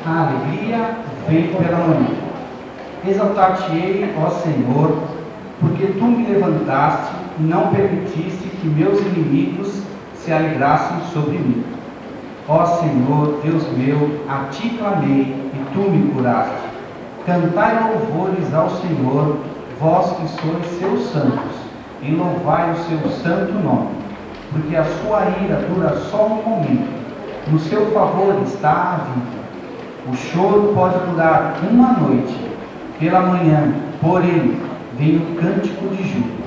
A alegria vem pela manhã. Exaltar-te-ei, ó Senhor, porque tu me levantaste e não permitiste que meus inimigos se alegrassem sobre mim. Ó Senhor, Deus meu, a ti clamei e tu me curaste. Cantai louvores ao Senhor, vós que sois seus santos, e louvai o seu santo nome, porque a sua ira dura só um momento, no seu favor está a vida. O choro pode durar uma noite, pela manhã, porém, vem o cântico de júbilo.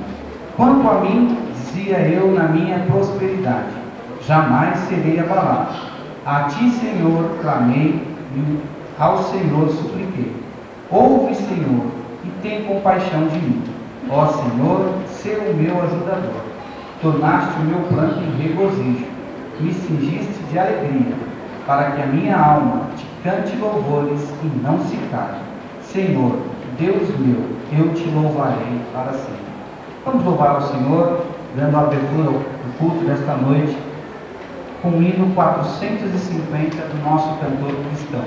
Quanto a mim, dizia eu na minha prosperidade, jamais serei abalado. A ti, Senhor, clamei e ao Senhor supliquei. Ouve, Senhor, e tem compaixão de mim. Ó Senhor, sê o meu ajudador. Tornaste o meu pranto em regozijo, me cingiste de alegria, para que a minha alma te cante louvores e não se cale. Senhor, Deus meu, eu te louvarei para sempre. Vamos louvar ao Senhor, dando a abertura ao culto desta noite, com o hino 450 do nosso cantor cristão.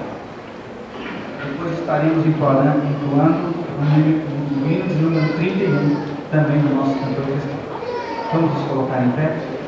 Depois estaremos entoando o hino de número 31, também do nosso cantor cristão. Vamos nos colocar em pé? Sim.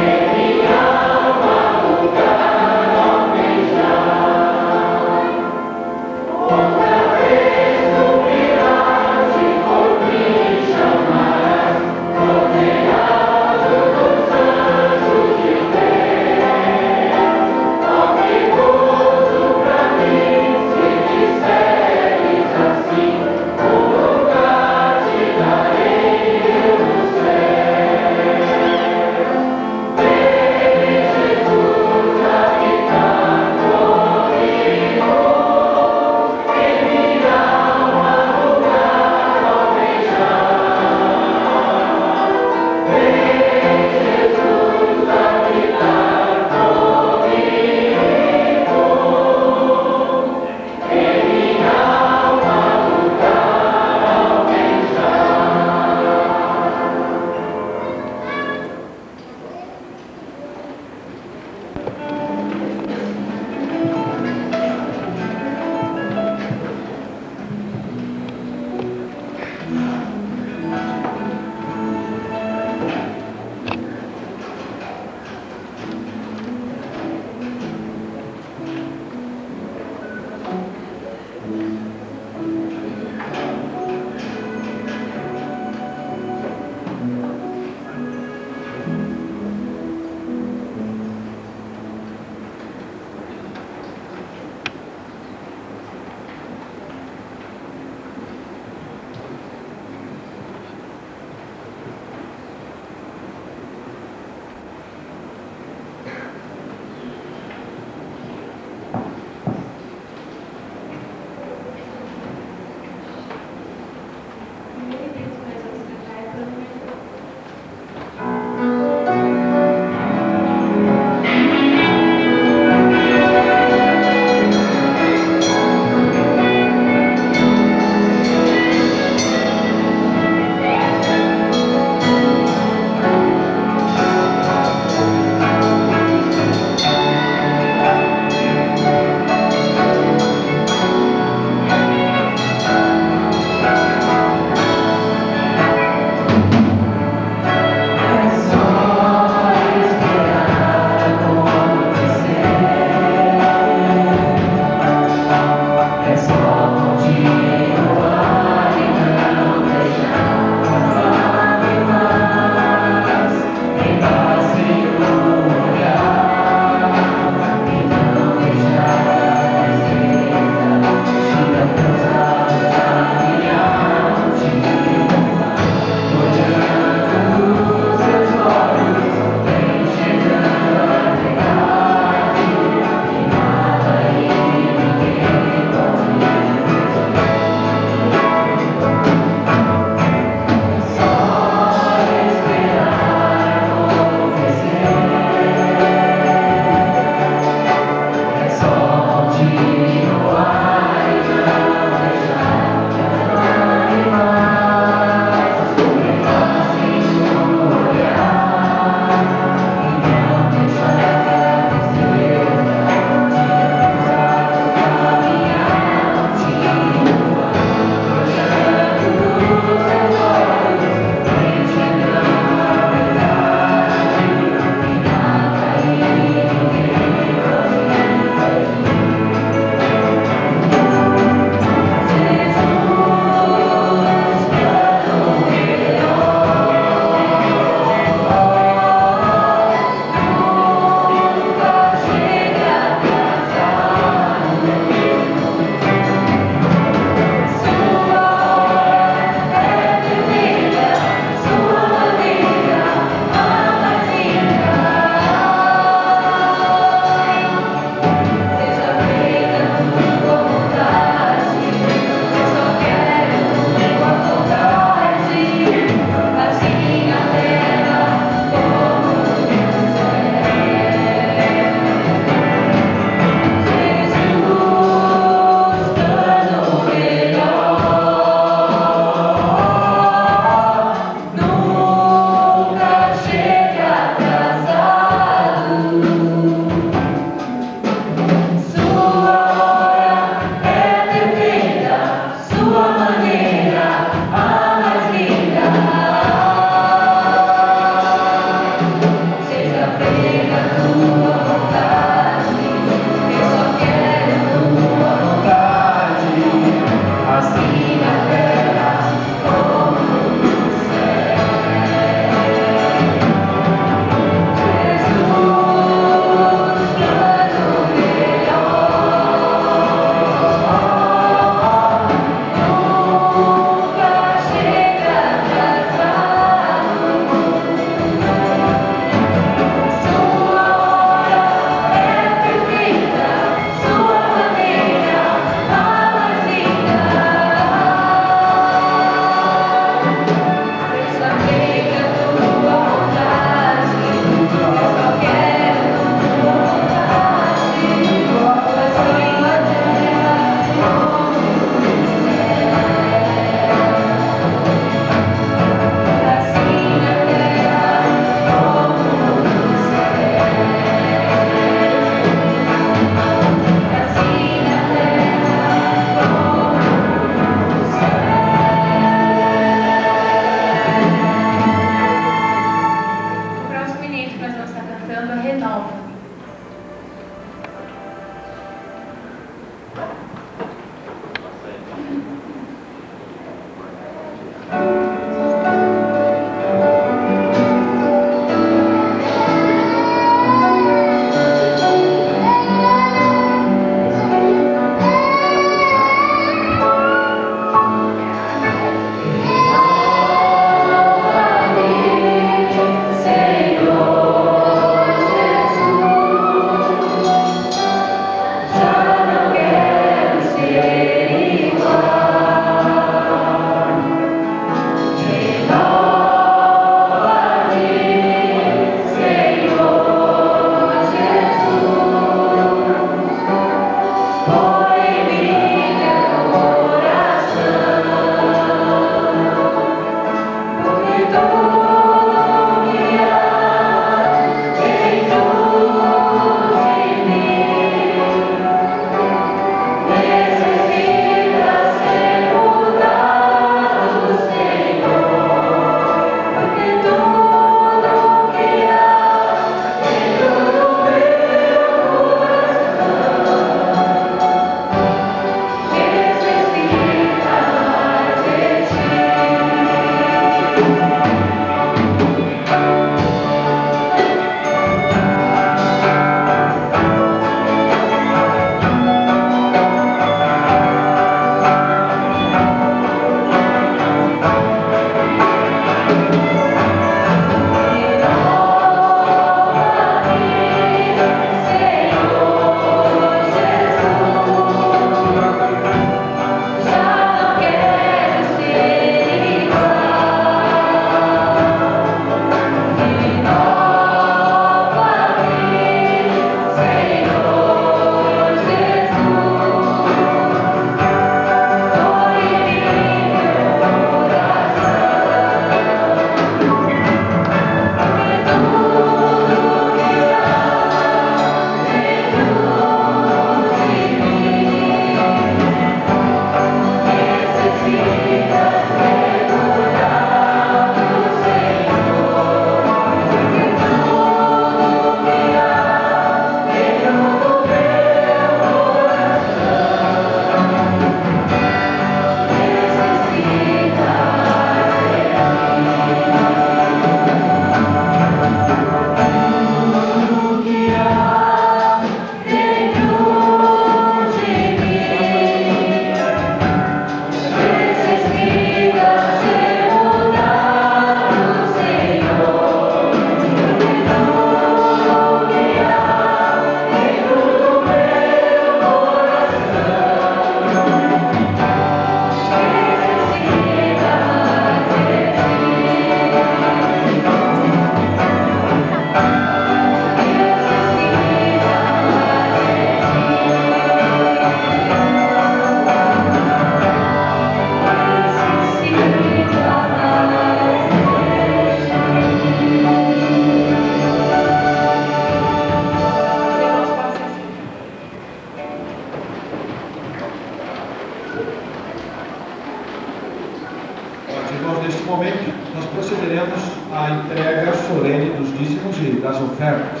Amados irmãos, neste momento nós procederemos à entrega solene dos dízimos e das ofertas.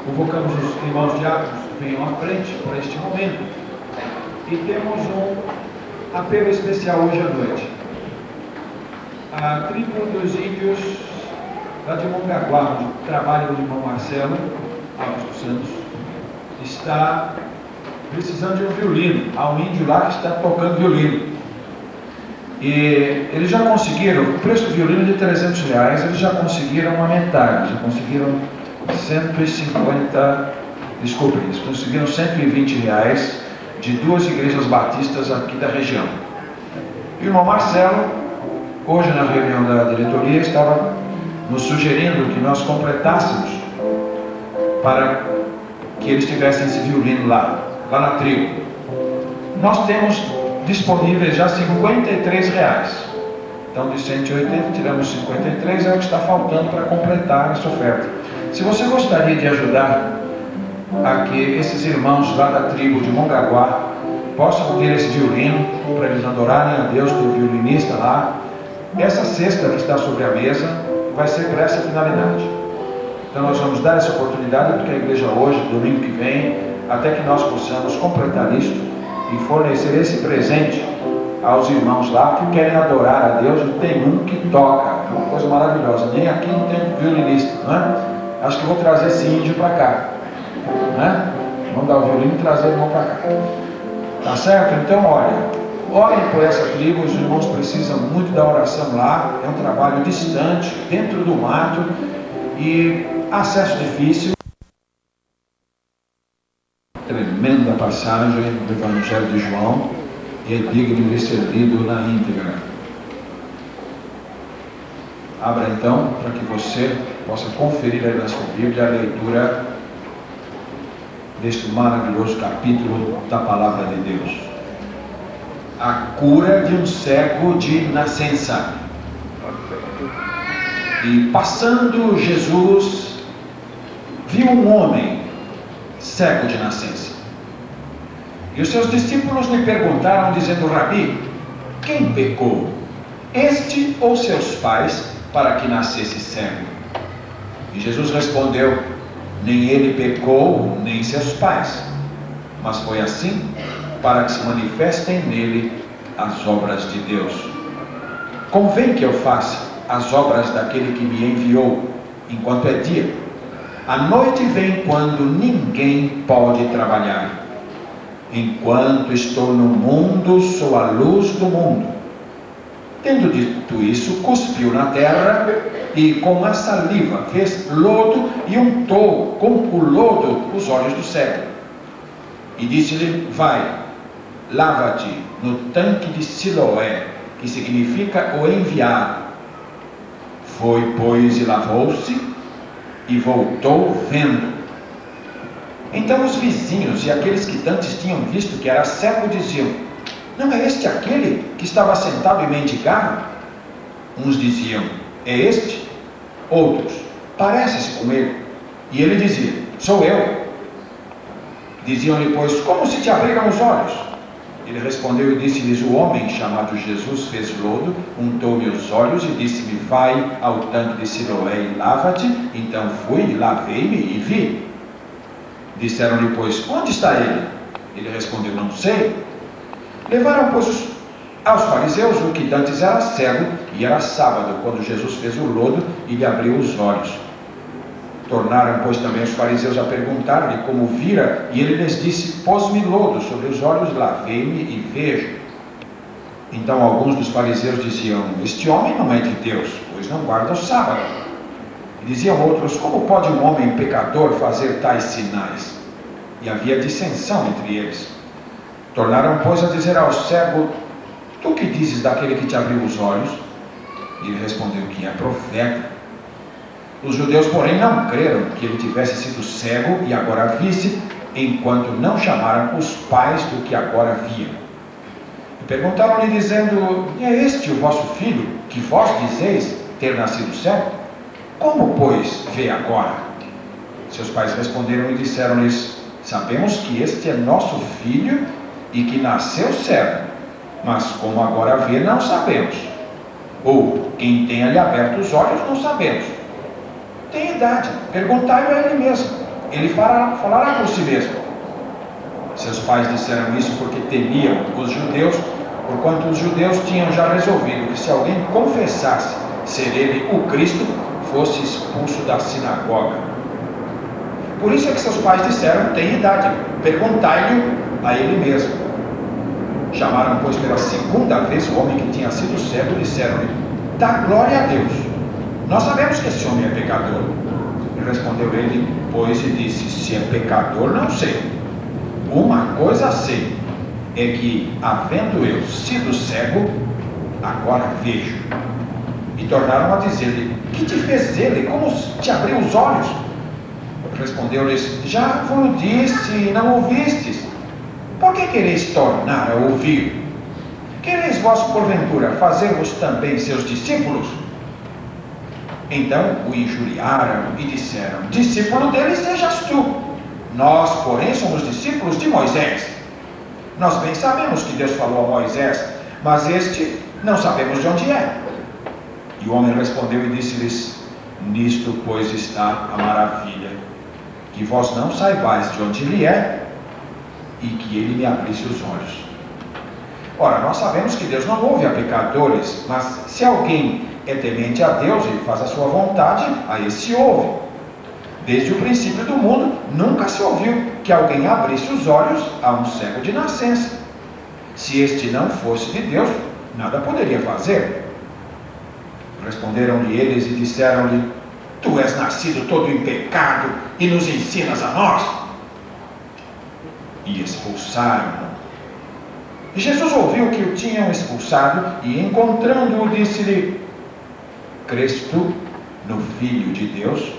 Convocamos os irmãos diáconos que venham à frente por este momento. E temos um apelo especial hoje à noite. A tribo dos índios lá de Mongaguá, onde trabalha o irmão Marcelo Alves dos Santos, está precisando de um violino. Há um índio lá que está tocando violino. E eles já conseguiram, o preço do violino de R$300, eles já conseguiram uma metade, já conseguiram 150, desculpe, eles conseguiram R$120 de 2 igrejas batistas aqui da região. E o irmão Marcelo, hoje na reunião da diretoria, estava nos sugerindo que nós completássemos para que eles tivessem esse violino lá na tribo. Nós temos disponíveis já R$53. Então de 180 tiramos 53, é o que está faltando para completar essa oferta. Se você gostaria de ajudar a que esses irmãos lá da tribo de Mongaguá possam ter esse violino, para eles adorarem a Deus, do violinista lá, essa cesta que está sobre a mesa vai ser para essa finalidade. Então nós vamos dar essa oportunidade, porque a igreja hoje, domingo que vem, até que nós possamos completar isto e fornecer esse presente aos irmãos lá que querem adorar a Deus. E tem um que toca, é uma coisa maravilhosa. Nem aqui não tem violinista, não é? Acho que vou trazer esse índio para cá, não é? Vamos dar o violino e trazer o irmão para cá, tá certo? Então orem por essa tribo. Os irmãos precisam muito da oração lá. É um trabalho distante, dentro do mato e acesso difícil. Tremenda passagem do Evangelho de João, e é digno de ser lido na íntegra. Abra então, para que você possa conferir aí na sua Bíblia a leitura deste maravilhoso capítulo da Palavra de Deus. A cura de um cego de nascença. E passando Jesus, viu um homem cego de nascença. E os seus discípulos lhe perguntaram, dizendo: Rabi, quem pecou, este ou seus pais, para que nascesse cego? E Jesus respondeu: nem ele pecou, nem seus pais, mas foi assim para que se manifestem nele as obras de Deus. Convém que eu faça as obras daquele que me enviou, enquanto é dia. A noite vem quando ninguém pode trabalhar. Enquanto estou no mundo, sou a luz do mundo. Tendo dito isso, cuspiu na terra e com a saliva fez lodo e untou com o lodo os olhos do cego. E disse-lhe: vai, lava-te no tanque de Siloé, que significa o enviado. Foi, pois, e lavou-se e voltou vendo. Então os vizinhos e aqueles que dantes tinham visto que era cego diziam: não é este aquele que estava sentado e mendigava? Uns diziam: é este. Outros: parece-se com ele. E ele dizia: sou eu. Diziam-lhe, pois, como se te abriram os olhos? Ele respondeu e disse-lhes: o homem chamado Jesus fez lodo, untou-me os olhos e disse-me: vai ao tanque de Siloé e lava-te. Então fui, lavei-me e vi. Disseram-lhe, pois, onde está ele? Ele respondeu: não sei. Levaram, pois, aos fariseus o que dantes era cego, e era sábado, quando Jesus fez o lodo e lhe abriu os olhos. Tornaram, pois, também os fariseus a perguntar-lhe como vira, e ele lhes disse: pôs-me lodo sobre os olhos, lavei-me e vejo. Então alguns dos fariseus diziam: este homem não é de Deus, pois não guarda o sábado. E diziam outros: como pode um homem pecador fazer tais sinais? E havia dissensão entre eles. Tornaram, pois, a dizer ao cego: tu que dizes daquele que te abriu os olhos? E ele respondeu que é profeta. Os judeus, porém, não creram que ele tivesse sido cego e agora visse, enquanto não chamaram os pais do que agora viam. E perguntaram-lhe, dizendo: é este o vosso filho, que vós dizeis ter nascido cego? Como, pois, vê agora? Seus pais responderam e disseram-lhes: sabemos que este é nosso filho e que nasceu cego, mas como agora vê, não sabemos. ou quem tenha-lhe aberto os olhos, não sabemos. Tem idade, perguntai-o a ele mesmo, ele falará por si mesmo. Seus pais disseram isso porque temiam os judeus, porquanto os judeus tinham já resolvido que se alguém confessasse ser ele o Cristo, fosse expulso da sinagoga. Por isso é que seus pais disseram: tem idade, perguntai-lhe a ele mesmo. Chamaram, pois, pela segunda vez o homem que tinha sido cego e disseram-lhe: dá glória a Deus, nós sabemos que esse homem é pecador. E respondeu ele, pois, e disse: se é pecador, não sei. Uma coisa sei, é que, havendo eu sido cego, agora vejo. E tornaram a dizer-lhe: que te fez ele? Como te abriu os olhos? Respondeu-lhes: já vos disse e não ouvistes. Por que quereis tornar a ouvir? Quereis vós, porventura, fazer-vos também seus discípulos? Então o injuriaram e disseram: discípulo dele sejas tu. Nós, porém, somos discípulos de Moisés. Nós bem sabemos que Deus falou a Moisés, mas este não sabemos de onde é. E o homem respondeu e disse-lhes: nisto, pois, está a maravilha, que vós não saibais de onde ele é, e que ele me abrisse os olhos. Ora, nós sabemos que Deus não ouve a pecadores, mas se alguém é temente a Deus e faz a sua vontade, a esse ouve. Desde o princípio do mundo, nunca se ouviu que alguém abrisse os olhos a um cego de nascença. Se este não fosse de Deus, nada poderia fazer. Responderam-lhe eles e disseram-lhe: tu és nascido todo em pecado e nos ensinas a nós? E expulsaram-no. E Jesus ouviu que o tinham expulsado e, encontrando-o, disse-lhe: crês tu no Filho de Deus?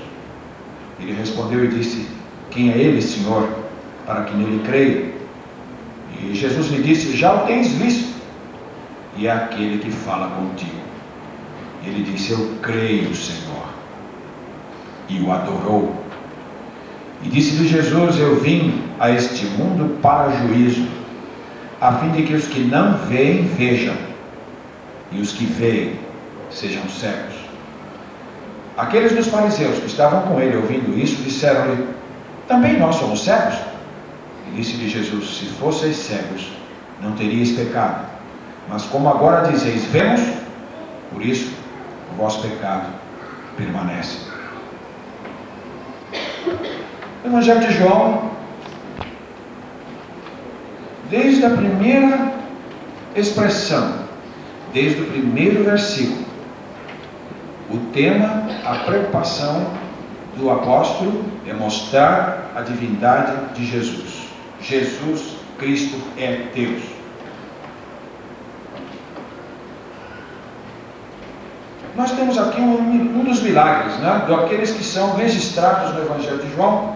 Ele respondeu e disse: quem é ele, Senhor, para que nele creia? E Jesus lhe disse: já o tens visto, e é aquele que fala contigo. Ele disse: eu creio, Senhor. E o adorou. E disse-lhe Jesus: eu vim a este mundo para juízo, a fim de que os que não veem, vejam, e os que veem, sejam cegos. Aqueles dos fariseus que estavam com ele ouvindo isso, disseram-lhe: também nós somos cegos? E disse-lhe Jesus: se fosseis cegos, não teríeis pecado. Mas como agora dizeis: vemos, por isso o vosso pecado permanece. O Evangelho de João, desde a primeira expressão, desde o primeiro versículo, o tema, a preocupação do apóstolo é mostrar a divindade de Jesus. Jesus Cristo é Deus. Nós temos aqui um dos milagres, né, daqueles que são registrados no Evangelho de João,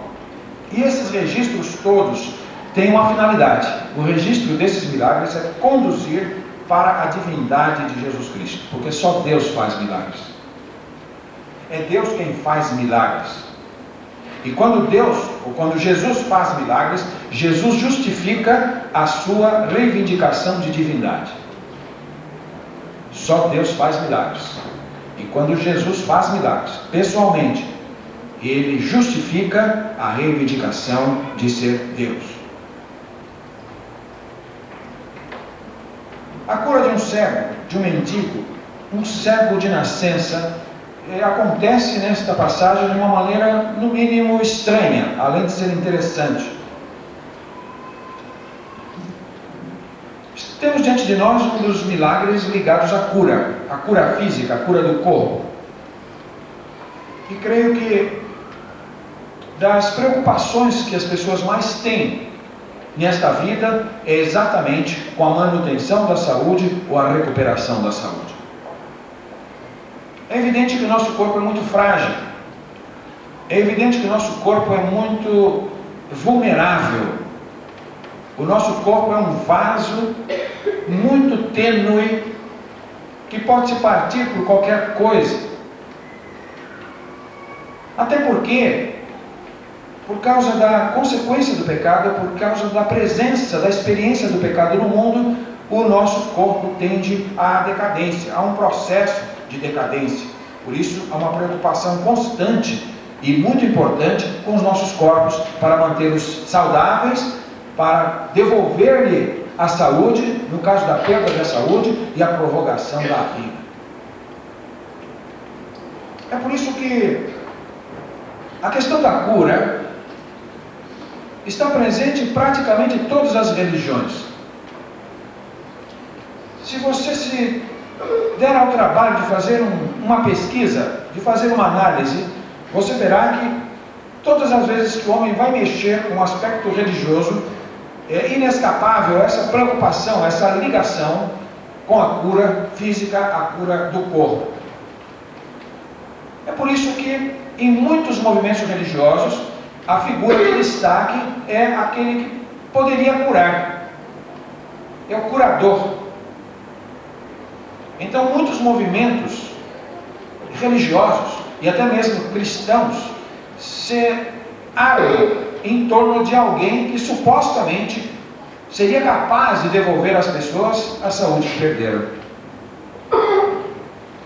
e esses registros todos têm uma finalidade. O registro desses milagres é conduzir para a divindade de Jesus Cristo, porque só Deus faz milagres. É Deus quem faz milagres. E quando Deus, ou quando Jesus faz milagres, Jesus justifica a sua reivindicação de divindade. Só Deus faz milagres. E quando Jesus faz milagres, pessoalmente, ele justifica a reivindicação de ser Deus. A cura de um cego, de um mendigo, um cego de nascença, acontece nesta passagem de uma maneira, no mínimo, estranha, além de ser interessante. Temos diante de nós um dos milagres ligados à cura física, a cura do corpo. E creio que das preocupações que as pessoas mais têm nesta vida é exatamente com a manutenção da saúde ou a recuperação da saúde. É evidente que o nosso corpo é muito frágil. É evidente que o nosso corpo é muito vulnerável. O nosso corpo é um vaso muito tênue que pode se partir por qualquer coisa. Até porque, por causa da consequência do pecado, por causa da presença, da experiência do pecado no mundo, o nosso corpo tende à decadência, a um processo de decadência. Por isso, há uma preocupação constante e muito importante com os nossos corpos para mantê-los saudáveis, para devolver-lhe a saúde, no caso da perda da saúde, e a prorrogação da vida. É por isso que a questão da cura está presente em praticamente todas as religiões. Se você se der ao trabalho de fazer uma pesquisa, de fazer uma análise, você verá que todas as vezes que o homem vai mexer com o aspecto religioso, é inescapável essa preocupação, essa ligação com a cura física, a cura do corpo. É por isso que em muitos movimentos religiosos a figura de destaque é aquele que poderia curar, é o curador. Então muitos movimentos religiosos e até mesmo cristãos se armam em torno de alguém que supostamente seria capaz de devolver às pessoas a saúde que perderam.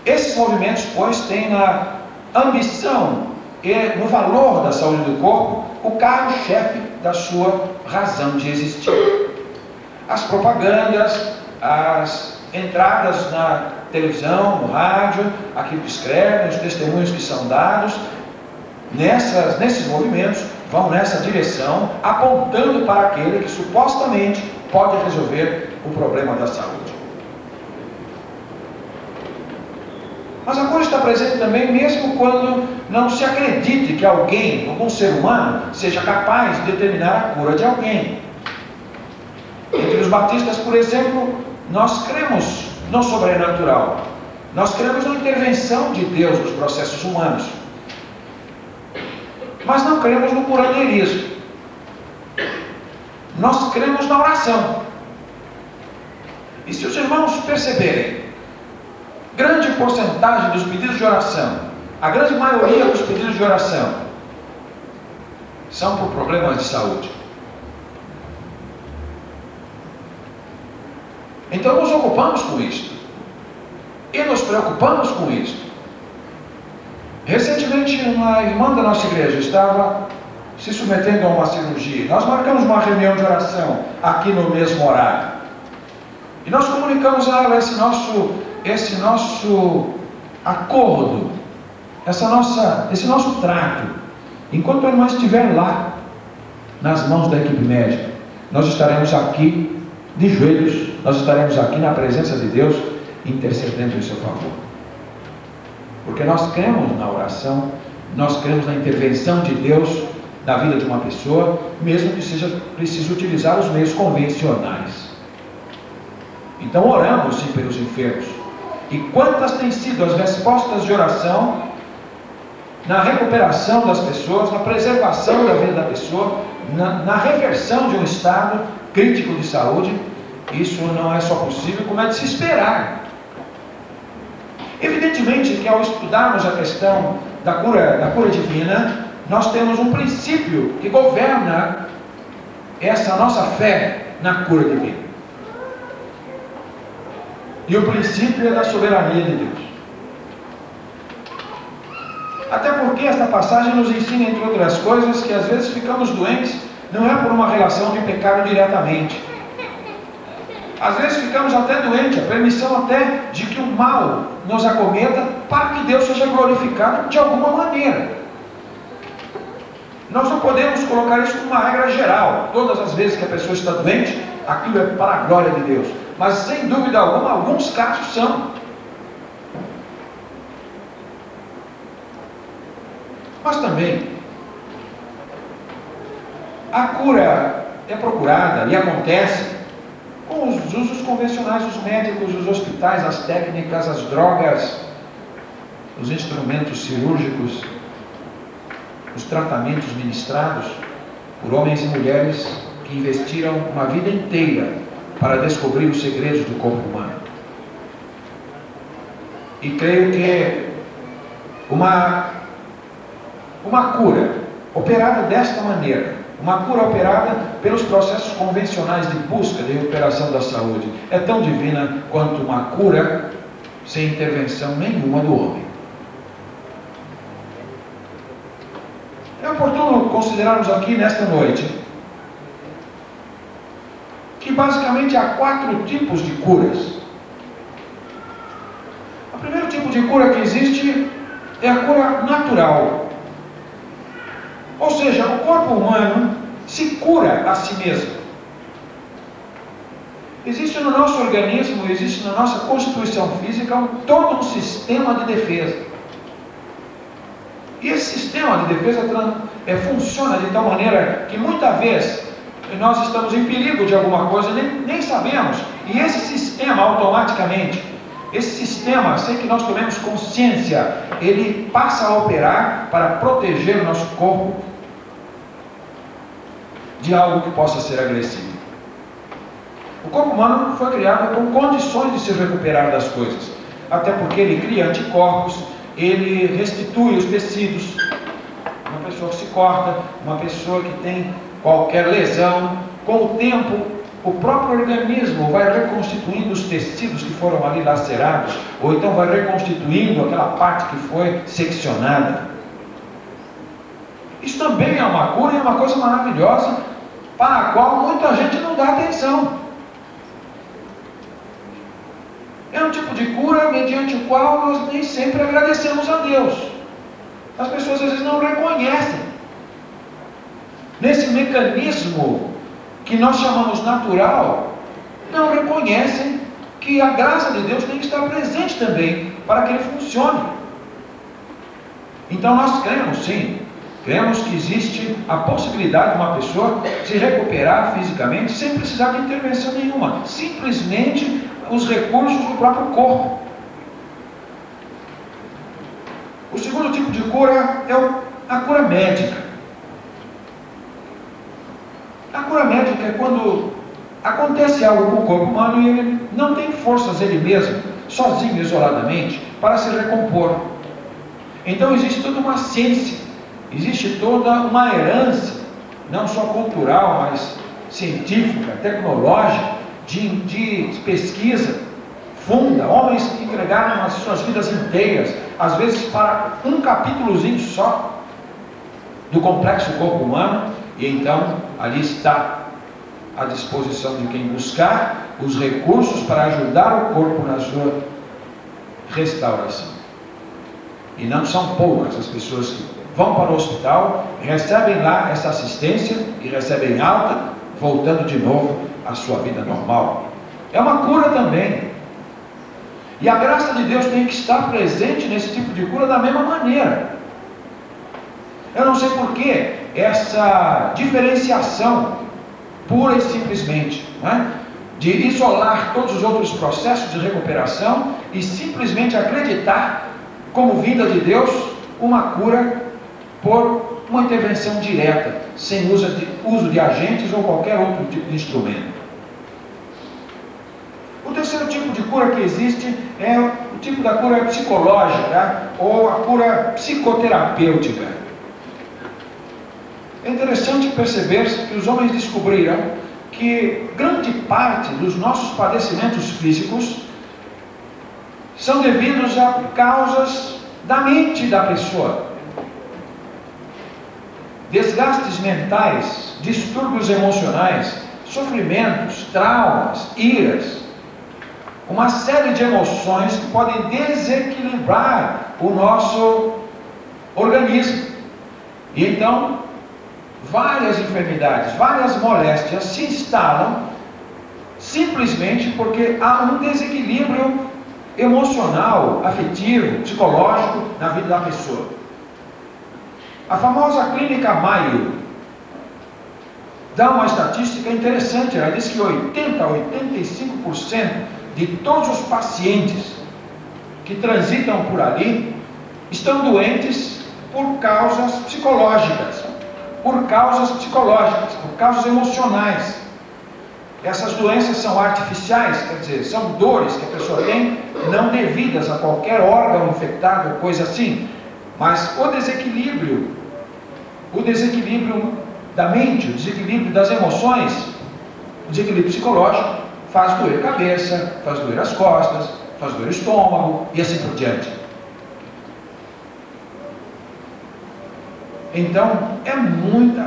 Esses movimentos, pois, têm na ambição e no valor da saúde do corpo o carro-chefe da sua razão de existir. As propagandas, as entradas na televisão, no rádio, aquilo que escrevem, os testemunhos que são dados, nesses movimentos vão nessa direção, apontando para aquele que supostamente pode resolver o problema da saúde. Mas a cura está presente também mesmo quando não se acredite que alguém, algum ser humano, seja capaz de determinar a cura de alguém. Entre os batistas, por exemplo, nós cremos no sobrenatural. Nós cremos na intervenção de Deus nos processos humanos. Mas não cremos no curandeirismo. Nós cremos na oração. E se os irmãos perceberem, grande porcentagem dos pedidos de oração, a grande maioria dos pedidos de oração, são por problemas de saúde. Então nos ocupamos com isto. E nos preocupamos com isto. Recentemente, uma irmã da nossa igreja estava se submetendo a uma cirurgia. Nós marcamos uma reunião de oração aqui no mesmo horário. E nós comunicamos a ela esse nosso acordo, esse nosso trato. Enquanto a irmã estiver lá, nas mãos da equipe médica, nós estaremos aqui de joelhos, nós estaremos aqui na presença de Deus, intercedendo em seu favor. Porque nós cremos na oração, nós cremos na intervenção de Deus na vida de uma pessoa, mesmo que seja preciso utilizar os meios convencionais. Então oramos sim pelos enfermos. E quantas têm sido as respostas de oração na recuperação das pessoas, na preservação da vida da pessoa, na reversão de um estado crítico de saúde? Isso não é só possível, como é de se esperar. Evidentemente que ao estudarmos a questão da cura divina, nós temos um princípio que governa essa nossa fé na cura divina. E o princípio é da soberania de Deus. Até porque esta passagem nos ensina, entre outras coisas, que às vezes ficamos doentes, não é por uma relação de pecado diretamente. Às vezes ficamos até doentes, a permissão até de que o mal nos acometa, para que Deus seja glorificado de alguma maneira. Nós não podemos colocar isso como uma regra geral. Todas as vezes que a pessoa está doente, aquilo é para a glória de Deus. Mas sem dúvida alguma, alguns casos são. Mas também, a cura é procurada e acontece com os usos convencionais dos médicos, os hospitais, as técnicas, as drogas, os instrumentos cirúrgicos, os tratamentos ministrados por homens e mulheres que investiram uma vida inteira para descobrir os segredos do corpo humano. E creio que uma cura operada desta maneira, Uma cura operada pelos processos convencionais de busca de recuperação da saúde é tão divina quanto uma cura sem intervenção nenhuma do homem. É oportuno considerarmos aqui nesta noite que basicamente há 4 tipos de curas. O primeiro tipo de cura que existe é a cura natural. Ou seja, o corpo humano se cura a si mesmo. Existe no nosso organismo, existe na nossa constituição física todo um sistema de defesa. E esse sistema de defesa funciona de tal maneira que muitas vezes nós estamos em perigo de alguma coisa, nem sabemos. E esse sistema automaticamente, sem que nós tomemos consciência, ele passa a operar para proteger o nosso corpo de algo que possa ser agressivo. O corpo humano foi criado com condições de se recuperar das coisas, até porque ele cria anticorpos, ele restitui os tecidos. Uma pessoa que se corta, uma pessoa que tem qualquer lesão, com o tempo o próprio organismo vai reconstituindo os tecidos que foram ali lacerados, ou então vai reconstituindo aquela parte que foi seccionada. Isso também é uma cura e é uma coisa maravilhosa, para a qual muita gente não dá atenção. É um tipo de cura mediante o qual nós nem sempre agradecemos a Deus. As pessoas às vezes não reconhecem. Nesse mecanismo que nós chamamos natural, não reconhecem que a graça de Deus tem que estar presente também para que ele funcione. Então nós cremos, sim, cremos que existe a possibilidade de uma pessoa se recuperar fisicamente sem precisar de intervenção nenhuma, simplesmente os recursos do próprio corpo. O segundo tipo de cura é a cura médica. A cura médica é quando acontece algo com o corpo humano e ele não tem forças ele mesmo, sozinho, isoladamente, para se recompor. Então existe toda uma ciência, existe toda uma herança, não só cultural, mas científica, tecnológica, de pesquisa funda. Homens que entregaram as suas vidas inteiras, às vezes para um capítulozinho só do complexo corpo humano, e então ali está à disposição de quem buscar os recursos para ajudar o corpo na sua restauração. E não são poucas as pessoas que vão para o hospital, recebem lá essa assistência e recebem alta, voltando de novo à sua vida normal. É uma cura também. E a graça de Deus tem que estar presente nesse tipo de cura da mesma maneira. Eu não sei por que essa diferenciação, pura e simplesmente, né, de isolar todos os outros processos de recuperação e simplesmente acreditar como vinda de Deus uma cura por uma intervenção direta, sem uso de agentes ou qualquer outro tipo de instrumento. O terceiro tipo de cura que existe é o tipo da cura psicológica ou a cura psicoterapêutica. É interessante perceber que os homens descobriram que grande parte dos nossos padecimentos físicos são devidos a causas da mente da pessoa. Desgastes mentais, distúrbios emocionais, sofrimentos, traumas, iras, uma série de emoções que podem desequilibrar o nosso organismo. E então, várias enfermidades, várias moléstias se instalam simplesmente porque há um desequilíbrio emocional, afetivo, psicológico na vida da pessoa. A famosa clínica Mayo dá uma estatística interessante. Ela diz que 80 a 85% de todos os pacientes que transitam por ali estão doentes por causas psicológicas, por causas emocionais. Essas doenças são artificiais, quer dizer, são dores que a pessoa tem, não devidas a qualquer órgão infectado, coisa assim. Mas o desequilíbrio da mente, o desequilíbrio das emoções, o desequilíbrio psicológico, faz doer a cabeça, faz doer as costas, faz doer o estômago e assim por diante. Então,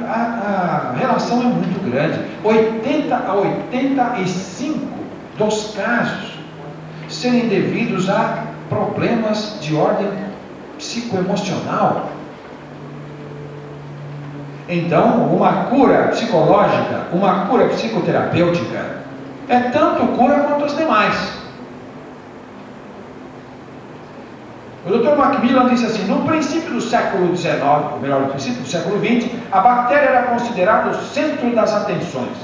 a relação é muito grande. 80 a 85 dos casos serem devidos a problemas de ordem psicoemocional. Então, uma cura psicológica, uma cura psicoterapêutica, é tanto cura quanto as demais. O Dr. Macmillan disse assim: no princípio do século XIX, ou melhor, no princípio do século XX, a bactéria era considerada o centro das atenções.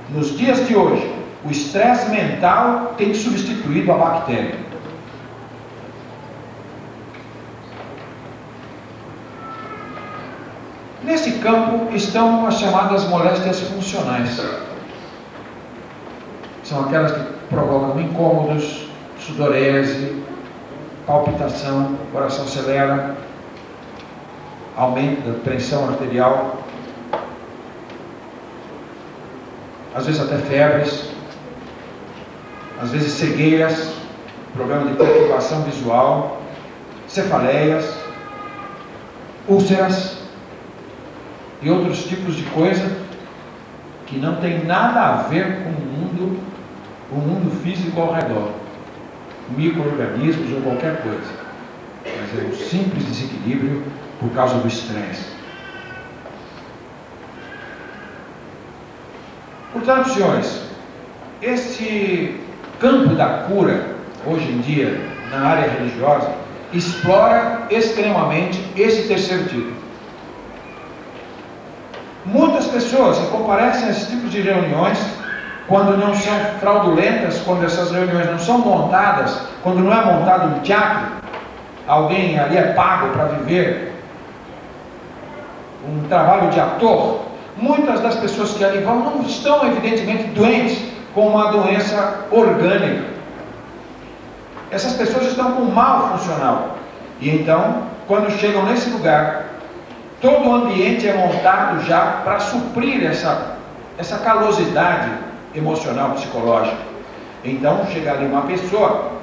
Nos dias de hoje, o estresse mental tem substituído a bactéria. Nesse campo estão as chamadas moléstias funcionais. São aquelas que provocam incômodos, sudorese, palpitação, coração acelera, aumento da pressão arterial, às vezes até febres, às vezes cegueiras, problema de perturbação visual, cefaleias, úlceras e outros tipos de coisa que não tem nada a ver com o mundo físico ao redor, micro-organismos ou qualquer coisa, mas é um simples desequilíbrio por causa do estresse. Portanto, senhores, este campo da cura, hoje em dia, na área religiosa, explora extremamente esse terceiro tipo. Muitas pessoas que comparecem a esse tipo de reuniões, quando não são fraudulentas, quando essas reuniões não são montadas, quando não é montado um teatro, alguém ali é pago para viver um trabalho de ator, muitas das pessoas que ali vão não estão evidentemente doentes com uma doença orgânica. Essas pessoas estão com mal funcional. E então, quando chegam nesse lugar, todo o ambiente é montado já para suprir essa calosidade emocional, psicológica. Então, chega ali uma pessoa,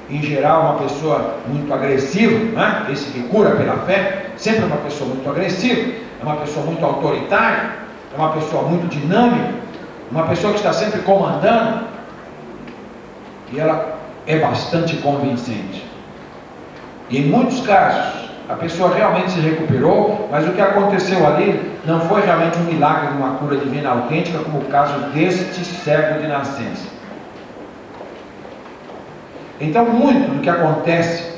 em geral uma pessoa muito agressiva, né? Esse que cura pela fé, sempre é uma pessoa muito agressiva, é uma pessoa muito autoritária, é uma pessoa muito dinâmica, uma pessoa que está sempre comandando, e ela é bastante convincente. E em muitos casos, a pessoa realmente se recuperou, mas o que aconteceu ali não foi realmente um milagre de uma cura divina autêntica, como o caso deste cego de nascença. Então, muito do que acontece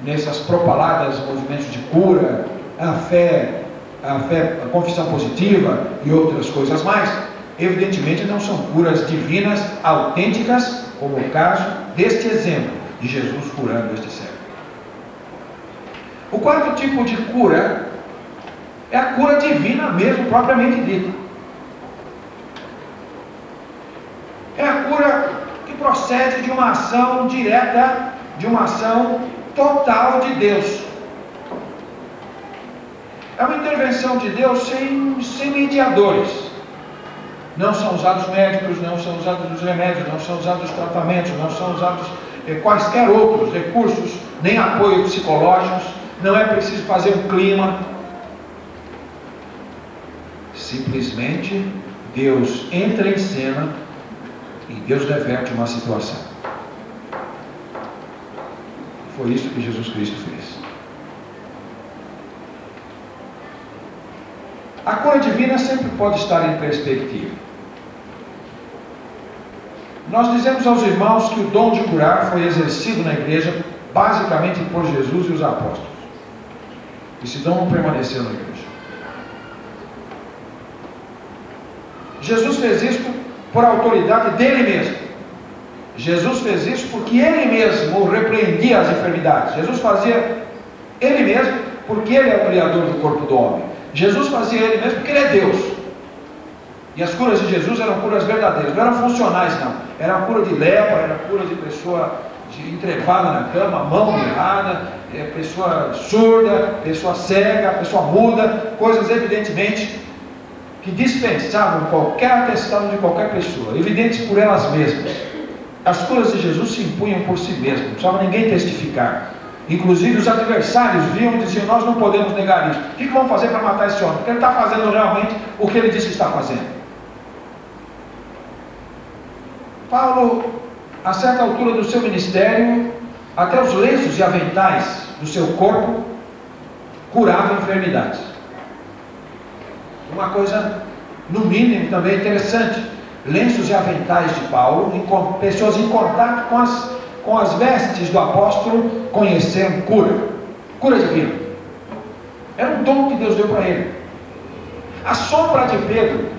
nessas propaladas movimentos de cura, a fé, a confissão positiva e outras coisas mais, evidentemente não são curas divinas autênticas, como o caso deste exemplo de Jesus curando este cego. O quarto tipo de cura é a cura divina mesmo, propriamente dita. É a cura que procede de uma ação direta, de uma ação total de Deus. É uma intervenção de Deus sem mediadores. Não são usados médicos, não são usados os remédios, não são usados os tratamentos, não são usados quaisquer outros recursos, nem apoio psicológicos. Não é preciso fazer um clima. Simplesmente Deus entra em cena e Deus reverte uma situação. Foi isso que Jesus Cristo fez. A cura divina sempre pode estar em perspectiva. Nós dizemos aos irmãos que o dom de curar foi exercido na igreja basicamente por Jesus e os apóstolos. Esse dom não permaneceu na igreja. Jesus fez isso por autoridade dele mesmo. Jesus fez isso porque ele mesmo repreendia as enfermidades. Jesus fazia ele mesmo porque ele é o criador do corpo do homem. Jesus fazia ele mesmo porque ele é Deus. E as curas de Jesus eram curas verdadeiras, não eram funcionais não. Era a cura de lepra, era a cura de pessoa entrepada na cama, mão errada, pessoa surda, pessoa cega, pessoa muda, coisas evidentemente que dispensavam qualquer atestado de qualquer pessoa, evidentes por elas mesmas. As curas de Jesus se impunham por si mesmo, não precisava ninguém testificar. Inclusive os adversários viam e diziam: nós não podemos negar isso. O que vamos fazer para matar esse homem? Porque ele está fazendo realmente o que ele disse que está fazendo. Paulo, a certa altura do seu ministério, até os lenços e aventais do seu corpo curavam enfermidades. Uma coisa, no mínimo, também interessante: lenços e aventais de Paulo, pessoas em contato com as vestes do apóstolo, conheceram cura divina. Era um dom que Deus deu para ele. A sombra de Pedro,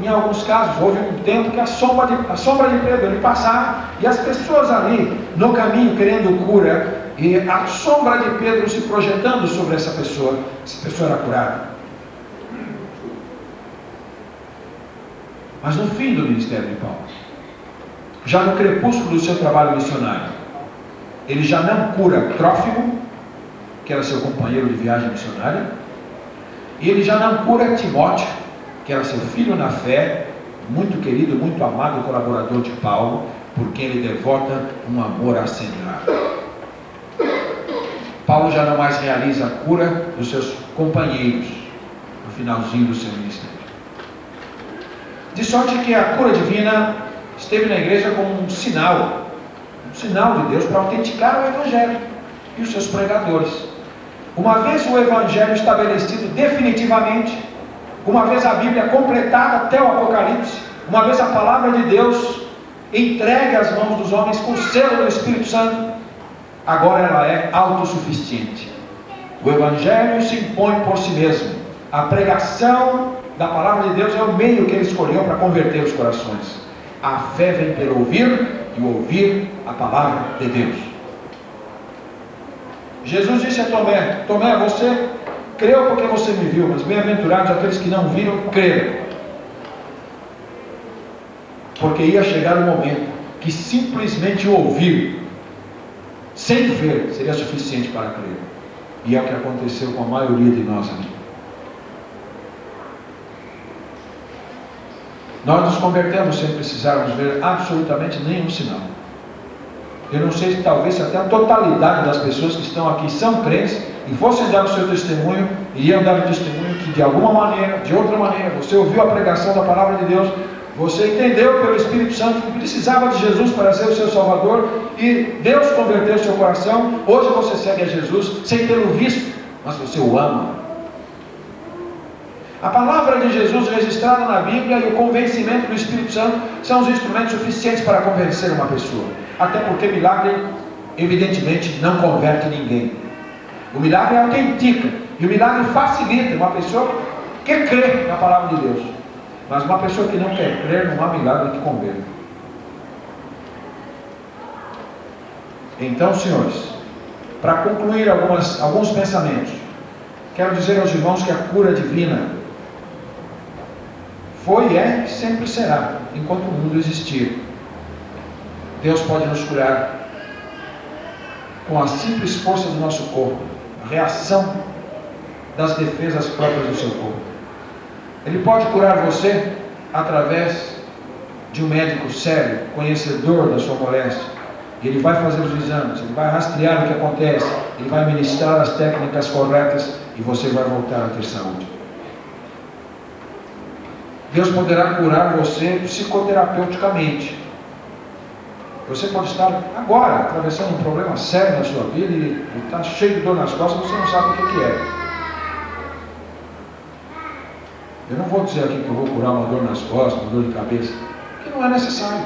em alguns casos, houve um tempo que a sombra de Pedro, ele passava, e as pessoas ali, no caminho, querendo cura, e a sombra de Pedro se projetando sobre essa pessoa era curada. Mas no fim do ministério de Paulo, já no crepúsculo do seu trabalho missionário, ele já não cura Trófimo, que era seu companheiro de viagem missionária, e ele já não cura Timóteo, que era seu filho na fé, muito querido, muito amado colaborador de Paulo, por quem ele devota um amor acendrado. Paulo já não mais realiza a cura dos seus companheiros no finalzinho do seu ministério. De sorte que a cura divina esteve na igreja como um sinal de Deus para autenticar o Evangelho e os seus pregadores. Uma vez o Evangelho estabelecido definitivamente, uma vez a Bíblia completada até o Apocalipse, uma vez a palavra de Deus entregue às mãos dos homens com o selo do Espírito Santo, agora ela é autossuficiente. O Evangelho se impõe por si mesmo. A pregação da palavra de Deus é o meio que ele escolheu para converter os corações. A fé vem pelo ouvir, e o ouvir a palavra de Deus. Jesus disse a Tomé: Tomé, você creu porque você me viu, mas bem-aventurados aqueles que não viram, creram. Porque ia chegar o momento que simplesmente ouvir, sem ver, seria suficiente para crer. E é o que aconteceu com a maioria de nós aqui. Nós nos convertemos sem precisarmos ver absolutamente nenhum sinal. Eu não sei se talvez até a totalidade das pessoas que estão aqui são crentes e fossem dar o seu testemunho, iriam dar o testemunho que de alguma maneira, de outra maneira, você ouviu a pregação da palavra de Deus, você entendeu pelo Espírito Santo que precisava de Jesus para ser o seu Salvador e Deus converteu o seu coração. Hoje você segue a Jesus sem tê-lo visto, mas você o ama. A palavra de Jesus registrada na Bíblia e o convencimento do Espírito Santo são os instrumentos suficientes para convencer uma pessoa. Até porque milagre, evidentemente, não converte ninguém. O milagre autentica, e o milagre facilita uma pessoa que crê na palavra de Deus. Mas uma pessoa que não quer crer, não há milagre que converta. Então, senhores, para concluir alguns pensamentos, quero dizer aos irmãos que a cura divina foi, é e sempre será, enquanto o mundo existir. Deus pode nos curar com a simples força do nosso corpo, a reação das defesas próprias do seu corpo. Ele pode curar você através de um médico sério, conhecedor da sua moléstia. Ele vai fazer os exames, ele vai rastrear o que acontece, ele vai ministrar as técnicas corretas e você vai voltar a ter saúde. Deus poderá curar você psicoterapeuticamente. Você pode estar agora atravessando um problema sério na sua vida e está cheio de dor nas costas e você não sabe o que é. Eu não vou dizer aqui que eu vou curar uma dor nas costas, uma dor de cabeça, porque não é necessário.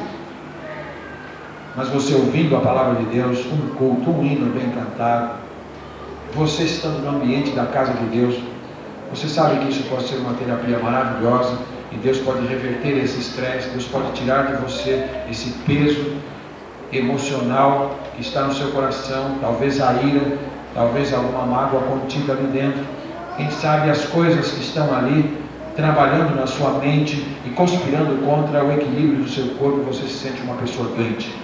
Mas você ouvindo a palavra de Deus, um culto, um hino bem cantado, você estando no ambiente da casa de Deus, você sabe que isso pode ser uma terapia maravilhosa e Deus pode reverter esse estresse, Deus pode tirar de você esse peso emocional que está no seu coração, talvez a ira, talvez alguma mágoa contida ali dentro, quem sabe as coisas que estão ali trabalhando na sua mente e conspirando contra o equilíbrio do seu corpo, você se sente uma pessoa doente.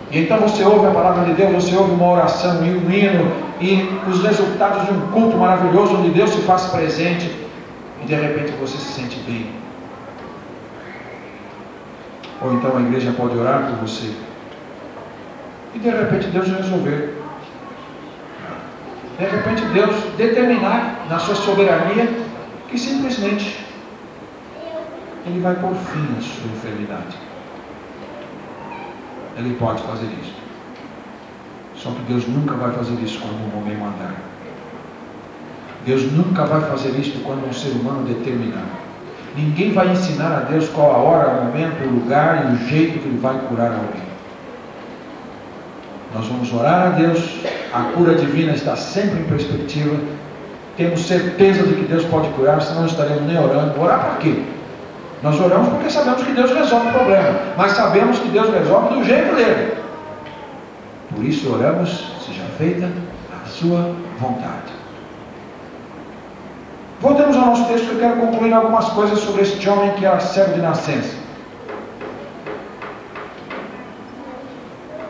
E então você ouve a palavra de Deus, você ouve uma oração e um hino, e os resultados de um culto maravilhoso, onde Deus se faz presente, e de repente você se sente bem. Ou então a igreja pode orar por você, e de repente Deus resolver. De repente Deus determinar na sua soberania que simplesmente Ele vai pôr fim à sua enfermidade. Ele pode fazer isso. Só que Deus nunca vai fazer isso quando um homem mandar. Deus nunca vai fazer isso quando um ser humano determinar. Ninguém vai ensinar a Deus qual a hora, o momento, o lugar e o jeito que Ele vai curar alguém. Nós vamos orar a Deus, a cura divina está sempre em perspectiva, temos certeza de que Deus pode curar, senão não estaremos nem orando. Orar para quê? Nós oramos porque sabemos que Deus resolve o problema, mas sabemos que Deus resolve do jeito dele. Por isso oramos, seja feita a sua vontade. Voltemos ao nosso texto, eu quero concluir algumas coisas sobre este homem que era cego de nascença.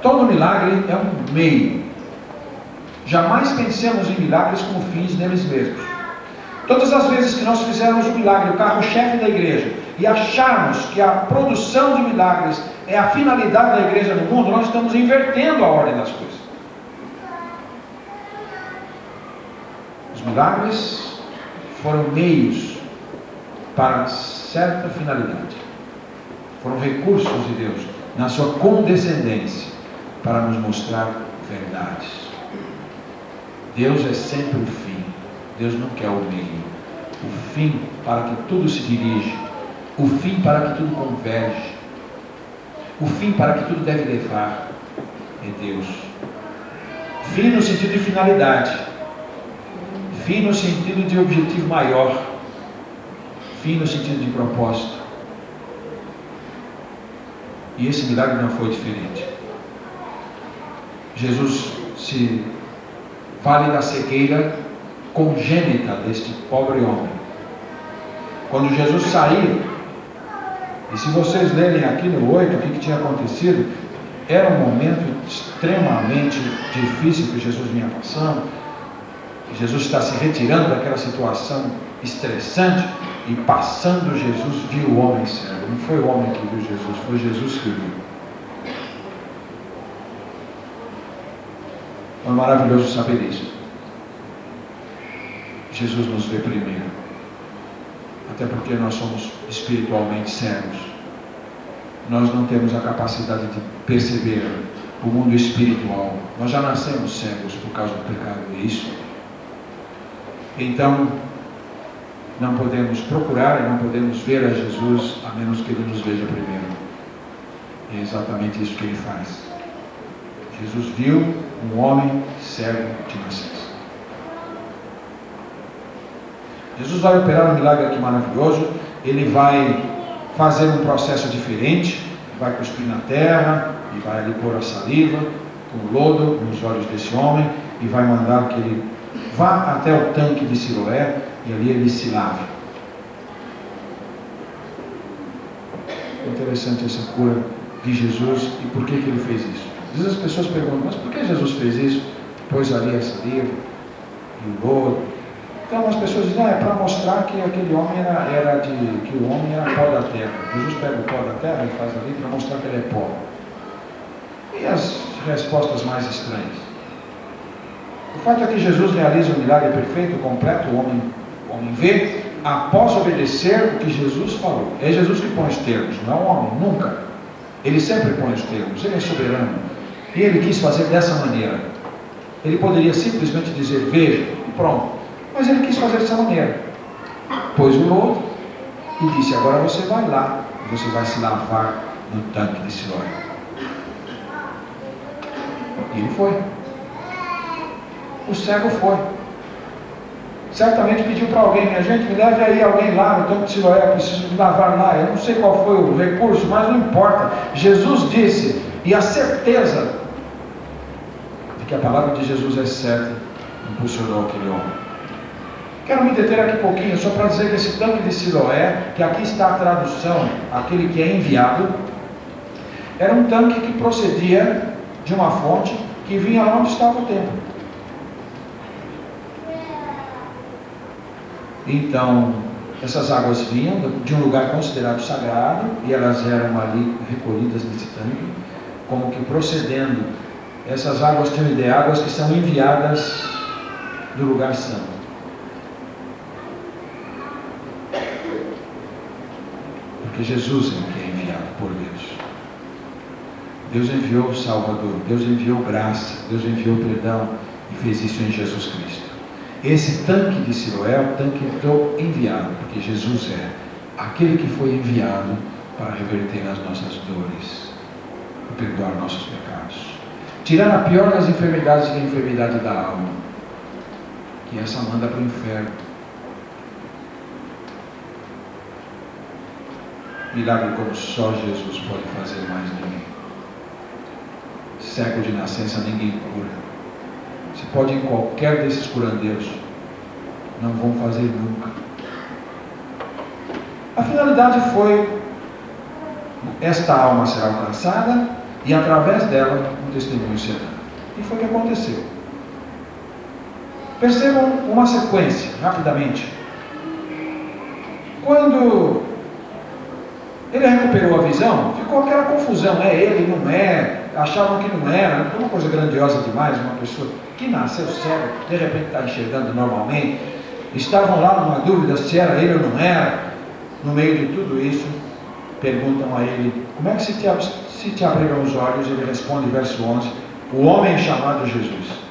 Todo milagre é um meio. Jamais pensemos em milagres como fins neles mesmos. Todas as vezes que nós fizermos um milagre, o carro-chefe da igreja, e acharmos que a produção de milagres é a finalidade da igreja no mundo, nós estamos invertendo a ordem das coisas. Os milagres foram meios para certa finalidade. Foram recursos de Deus, na sua condescendência, para nos mostrar verdades. Deus é sempre o fim. Deus não quer o meio. O fim para que tudo se dirige. O fim para que tudo converge. O fim para que tudo deve levar é Deus. Fim no sentido de finalidade. Fim no sentido de objetivo maior. Fim no sentido de propósito. E esse milagre não foi diferente. Jesus se vale da cegueira congênita deste pobre homem. Quando Jesus saiu, e se vocês lerem aqui no 8 o que tinha acontecido, era um momento extremamente difícil que Jesus vinha passando. Jesus está se retirando daquela situação estressante, e passando Jesus viu o homem cego. Não foi o homem que viu Jesus, foi Jesus que viu. É maravilhoso saber isso. Jesus nos vê primeiro, até porque nós somos espiritualmente cegos. Nós não temos a capacidade de perceber o mundo espiritual. Nós já nascemos cegos por causa do pecado, é isso. Então, não podemos procurar e não podemos ver a Jesus a menos que Ele nos veja primeiro. E é exatamente isso que Ele faz. Jesus viu um homem cego de nascença. Jesus vai operar um milagre aqui maravilhoso. Ele vai fazer um processo diferente. Vai cuspir na terra e vai ali pôr a saliva com lodo nos olhos desse homem e vai mandar que ele vá até o tanque de Siloé e ali ele se lave. É interessante essa cura de Jesus. E por que ele fez isso? Às vezes as pessoas perguntam, mas por que Jesus fez isso? Pôs ali a saliva e o lodo. Então as pessoas dizem, é para mostrar que aquele homem que o homem era pó da terra. Jesus pega o pó da terra e faz ali para mostrar que ele é pó. E as respostas mais estranhas? O fato é que Jesus realiza um milagre perfeito, completo, o homem vê, após obedecer o que Jesus falou. É Jesus que põe os termos, não é o homem, nunca. Ele sempre põe os termos, ele é soberano. E ele quis fazer dessa maneira. Ele poderia simplesmente dizer, veja, e pronto. Mas ele quis fazer dessa maneira. Pôs o lodo e disse, agora você vai lá, e você vai se lavar no tanque de Siloé. E ele foi. O cego foi. Certamente pediu para alguém, minha gente, me leve aí alguém lá no tanque de Siloé, eu preciso me lavar lá. Eu não sei qual foi o recurso, mas não importa. Jesus disse, e a certeza de que a palavra de Jesus é certa, impulsionou aquele homem. Quero me deter aqui um pouquinho, só para dizer que esse tanque de Siloé, que aqui está a tradução, aquele que é enviado, era um tanque que procedia de uma fonte que vinha lá onde estava o templo. Então, essas águas vinham de um lugar considerado sagrado e elas eram ali recolhidas nesse tanque, como que procedendo. Essas águas tinham ideia, águas que são enviadas do lugar santo. Porque Jesus é o que é enviado por Deus. Deus enviou o Salvador, Deus enviou graça, Deus enviou perdão e fez isso em Jesus Cristo. Esse tanque de Siloé é o tanque do enviado, porque Jesus é aquele que foi enviado para reverter as nossas dores, perdoar nossos pecados, tirar a pior das enfermidades, que é a enfermidade da alma, que essa manda para o inferno. Milagre como só Jesus pode fazer, mais ninguém. Cego de nascença ninguém cura. Você pode ir em qualquer desses curandeiros, não vão fazer nunca. A finalidade foi: esta alma será alcançada e através dela um testemunho será. E foi o que aconteceu. Percebam uma sequência, rapidamente. Quando ele recuperou a visão, ficou aquela confusão, é ele, não é, achavam que não era, uma coisa grandiosa demais, uma pessoa que nasceu cego, de repente está enxergando normalmente, estavam lá numa dúvida se era ele ou não era. No meio de tudo isso, perguntam a ele: como é que se te abriram os olhos? Ele responde, verso 11, o homem chamado Jesus.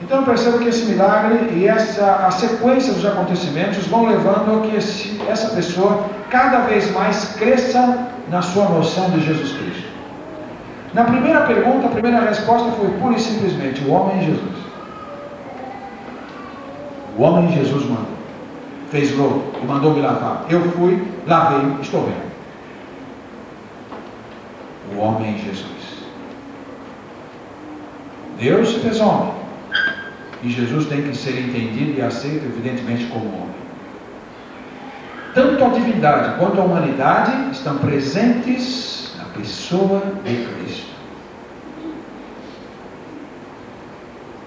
Então perceba que esse milagre e a sequência dos acontecimentos vão levando a que essa pessoa cada vez mais cresça na sua noção de Jesus Cristo. Na primeira pergunta, a primeira resposta foi pura e simplesmente: o homem Jesus. O homem Jesus mandou, fez logo e mandou me lavar. Eu fui, lavei, estou vendo. O homem Jesus. Deus se fez homem. E Jesus tem que ser entendido e aceito, evidentemente, como homem. Tanto a divindade quanto a humanidade estão presentes na pessoa de Cristo.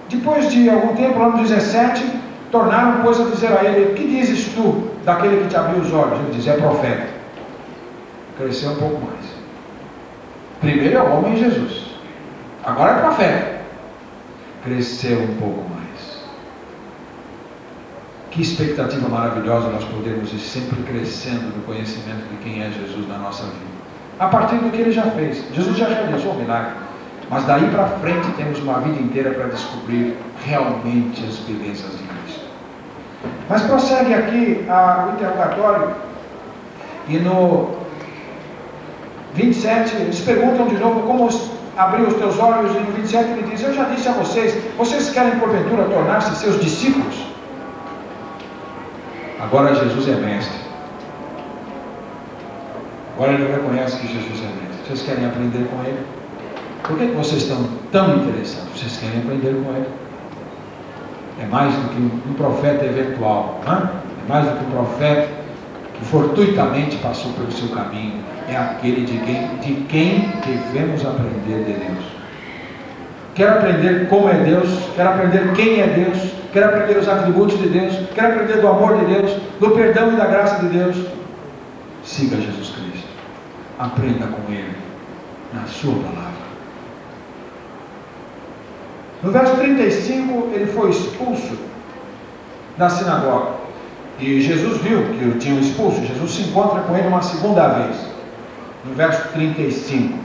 Depois de algum tempo, no ano 17, tornaram, pois, a dizer a ele: que dizes tu daquele que te abriu os olhos? Ele diz: é profeta. Cresceu um pouco mais. Primeiro é o homem Jesus, agora é profeta. Cresceu um pouco mais. Que expectativa maravilhosa nós podemos ir sempre crescendo no conhecimento de quem é Jesus na nossa vida, a partir do que ele já fez. Jesus já realizou o milagre, mas daí para frente temos uma vida inteira para descobrir realmente as belezas de Cristo. Mas prossegue aqui o interrogatório, e no 27 eles perguntam de novo como abriu os teus olhos, e no 27 ele diz: eu já disse a vocês querem porventura tornar-se seus discípulos? Agora Jesus é mestre. Agora ele reconhece que Jesus é mestre. Vocês querem aprender com ele? Por que vocês estão tão interessados? Vocês querem aprender com ele? É mais do que um profeta eventual, não é? É mais do que um profeta que fortuitamente passou pelo seu caminho. É aquele de quem devemos aprender de Deus. Quero aprender como é Deus, quero aprender quem é Deus, quero aprender os atributos de Deus, quero aprender do amor de Deus, do perdão e da graça de Deus. Siga Jesus Cristo, aprenda com Ele, na sua palavra. No verso 35, ele foi expulso da sinagoga, e Jesus viu que o tinham expulso. Jesus se encontra com ele uma segunda vez, no verso 35.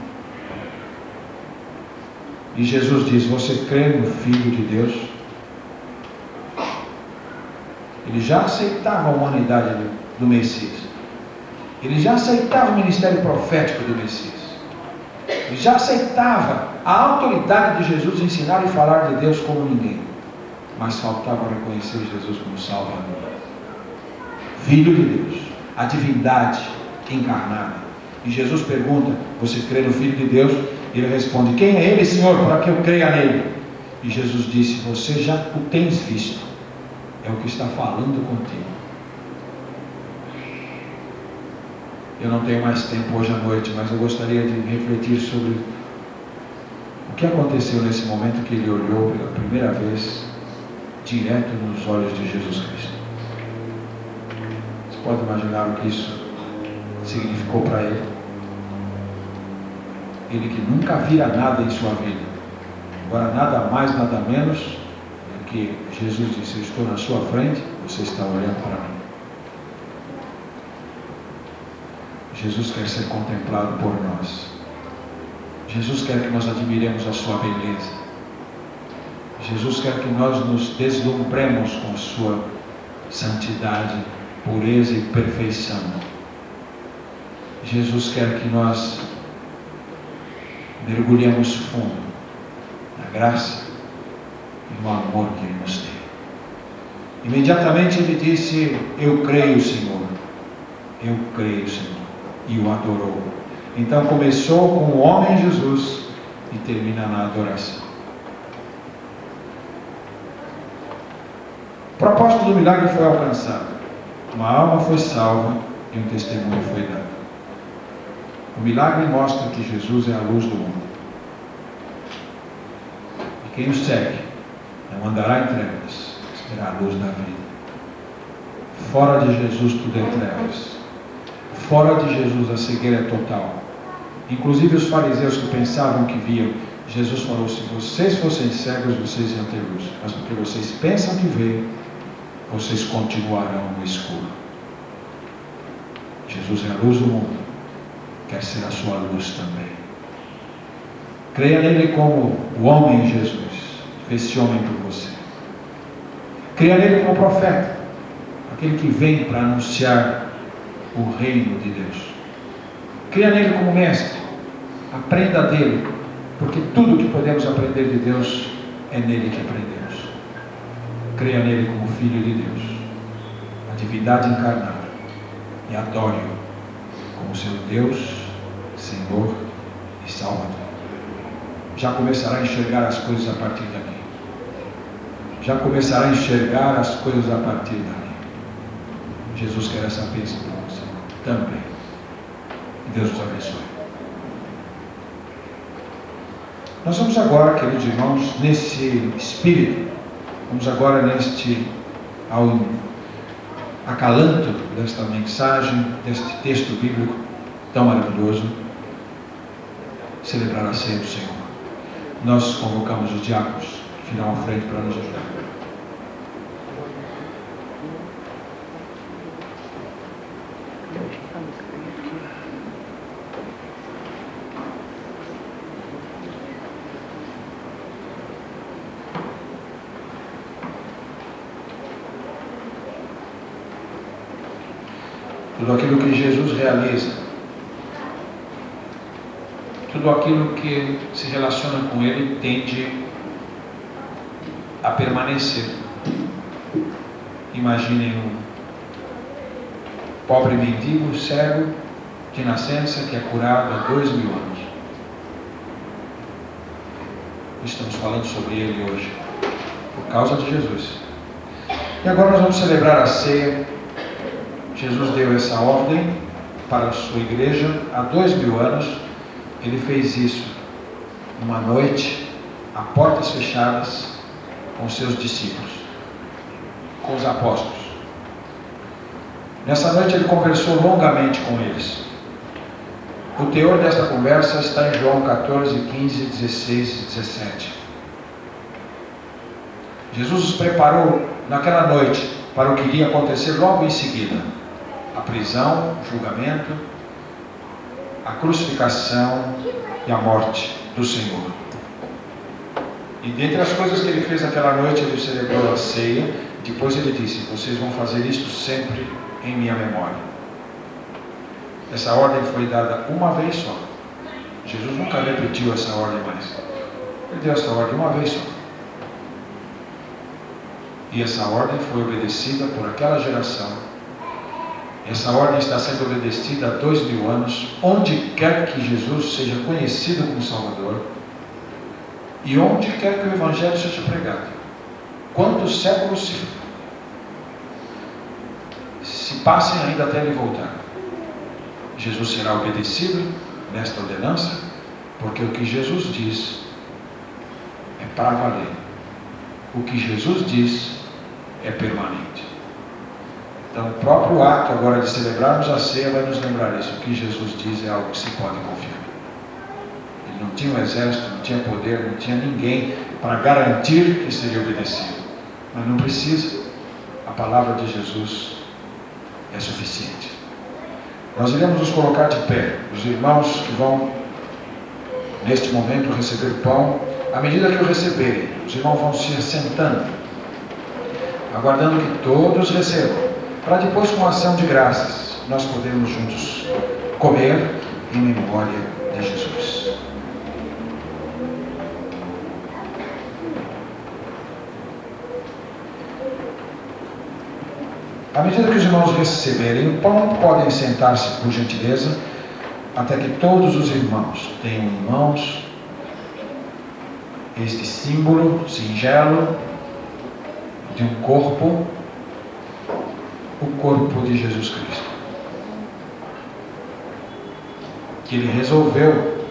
E Jesus diz: você crê no Filho de Deus? Ele já aceitava a humanidade do Messias. Ele já aceitava o ministério profético do Messias. Ele já aceitava a autoridade de Jesus ensinar e falar de Deus como ninguém. Mas faltava reconhecer Jesus como Salvador, Filho de Deus, a divindade encarnada. E Jesus pergunta: você crê no Filho de Deus? Ele responde: quem é ele, Senhor, para que eu creia nele? E Jesus disse: você já o tens visto, é o que está falando contigo. Eu não tenho mais tempo hoje à noite, mas eu gostaria de refletir sobre o que aconteceu nesse momento que ele olhou pela primeira vez direto nos olhos de Jesus Cristo. Você pode imaginar o que isso significou para ele? Ele que nunca vira nada em sua vida. Agora, nada mais, nada menos do que Jesus disse: eu estou na sua frente, você está olhando para mim. Jesus quer ser contemplado por nós. Jesus quer que nós admiremos a sua beleza. Jesus quer que nós nos deslumbremos com a sua santidade, pureza e perfeição. Jesus quer que nós mergulhemos fundo na graça e no amor que Ele nos tem. Imediatamente ele disse: eu creio, Senhor. Eu creio, Senhor. E o adorou. Então começou com o homem Jesus e termina na adoração. O propósito do milagre foi alcançado. Uma alma foi salva e um testemunho foi dado. O milagre mostra que Jesus é a luz do mundo. E quem o segue não andará em trevas, mas terá a luz da vida. Fora de Jesus tudo é trevas. Fora de Jesus a cegueira é total. Inclusive os fariseus que pensavam que viam, Jesus falou: se vocês fossem cegos, vocês iam ter luz. Mas porque vocês pensam que veem, vocês continuarão no escuro. Jesus é a luz do mundo. Quer ser a sua luz também. Creia nele como o homem Jesus. Esse homem por você. Creia nele como profeta. Aquele que vem para anunciar o reino de Deus. Creia nele como mestre. Aprenda dele. Porque tudo que podemos aprender de Deus é nele que aprendemos. Creia nele como Filho de Deus. A divindade encarnada. E adore-o como seu Deus, Senhor e Salvador. Já começará a enxergar as coisas a partir daqui. Já começará a enxergar as coisas a partir daqui. Jesus quer essa bênção para você também. Deus nos abençoe. Nós vamos agora, queridos irmãos, nesse espírito, vamos agora ao acalanto desta mensagem, deste texto bíblico tão maravilhoso, celebrar a ceia do Senhor. Nós convocamos os diáconos que virão à frente para nos ajudar. Tudo aquilo que Jesus realiza, tudo aquilo que se relaciona com Ele tende a permanecer. Imaginem um pobre mendigo cego de nascença que é curado há 2000 anos. Estamos falando sobre ele hoje, por causa de Jesus. E agora nós vamos celebrar a ceia. Jesus deu essa ordem para a sua igreja há 2000 anos. Ele fez isso numa noite, a portas fechadas, com seus discípulos, com os apóstolos. Nessa noite ele conversou longamente com eles. O teor desta conversa está em João 14, 15, 16 e 17. Jesus os preparou naquela noite para o que iria acontecer logo em seguida. A prisão, o julgamento, a crucificação e a morte do Senhor. E dentre as coisas que ele fez naquela noite, ele celebrou a ceia. Depois ele disse: vocês vão fazer isto sempre em minha memória. Essa ordem foi dada uma vez só. Jesus nunca repetiu essa ordem mais. Ele deu essa ordem uma vez só. E essa ordem foi obedecida por aquela geração. Essa ordem está sendo obedecida há 2000 anos, onde quer que Jesus seja conhecido como Salvador e onde quer que o Evangelho seja pregado. Quantos séculos se passem ainda até ele voltar, Jesus será obedecido nesta ordenança, porque o que Jesus diz é para valer. O que Jesus diz é permanente. Então, o próprio ato agora de celebrarmos a ceia vai nos lembrar isso. O que Jesus diz é algo que se pode confiar. Ele não tinha um exército, não tinha poder, não tinha ninguém para garantir que seria obedecido. Mas não precisa. A palavra de Jesus é suficiente. Nós iremos nos colocar de pé. Os irmãos que vão, neste momento, receber pão, à medida que o receberem, os irmãos vão se assentando, aguardando que todos recebam, para depois, com ação de graças, nós podermos juntos comer em memória de Jesus. À medida que os irmãos receberem o pão, podem sentar-se por gentileza, até que todos os irmãos tenham em mãos este símbolo singelo de um corpo, o corpo de Jesus Cristo, que Ele resolveu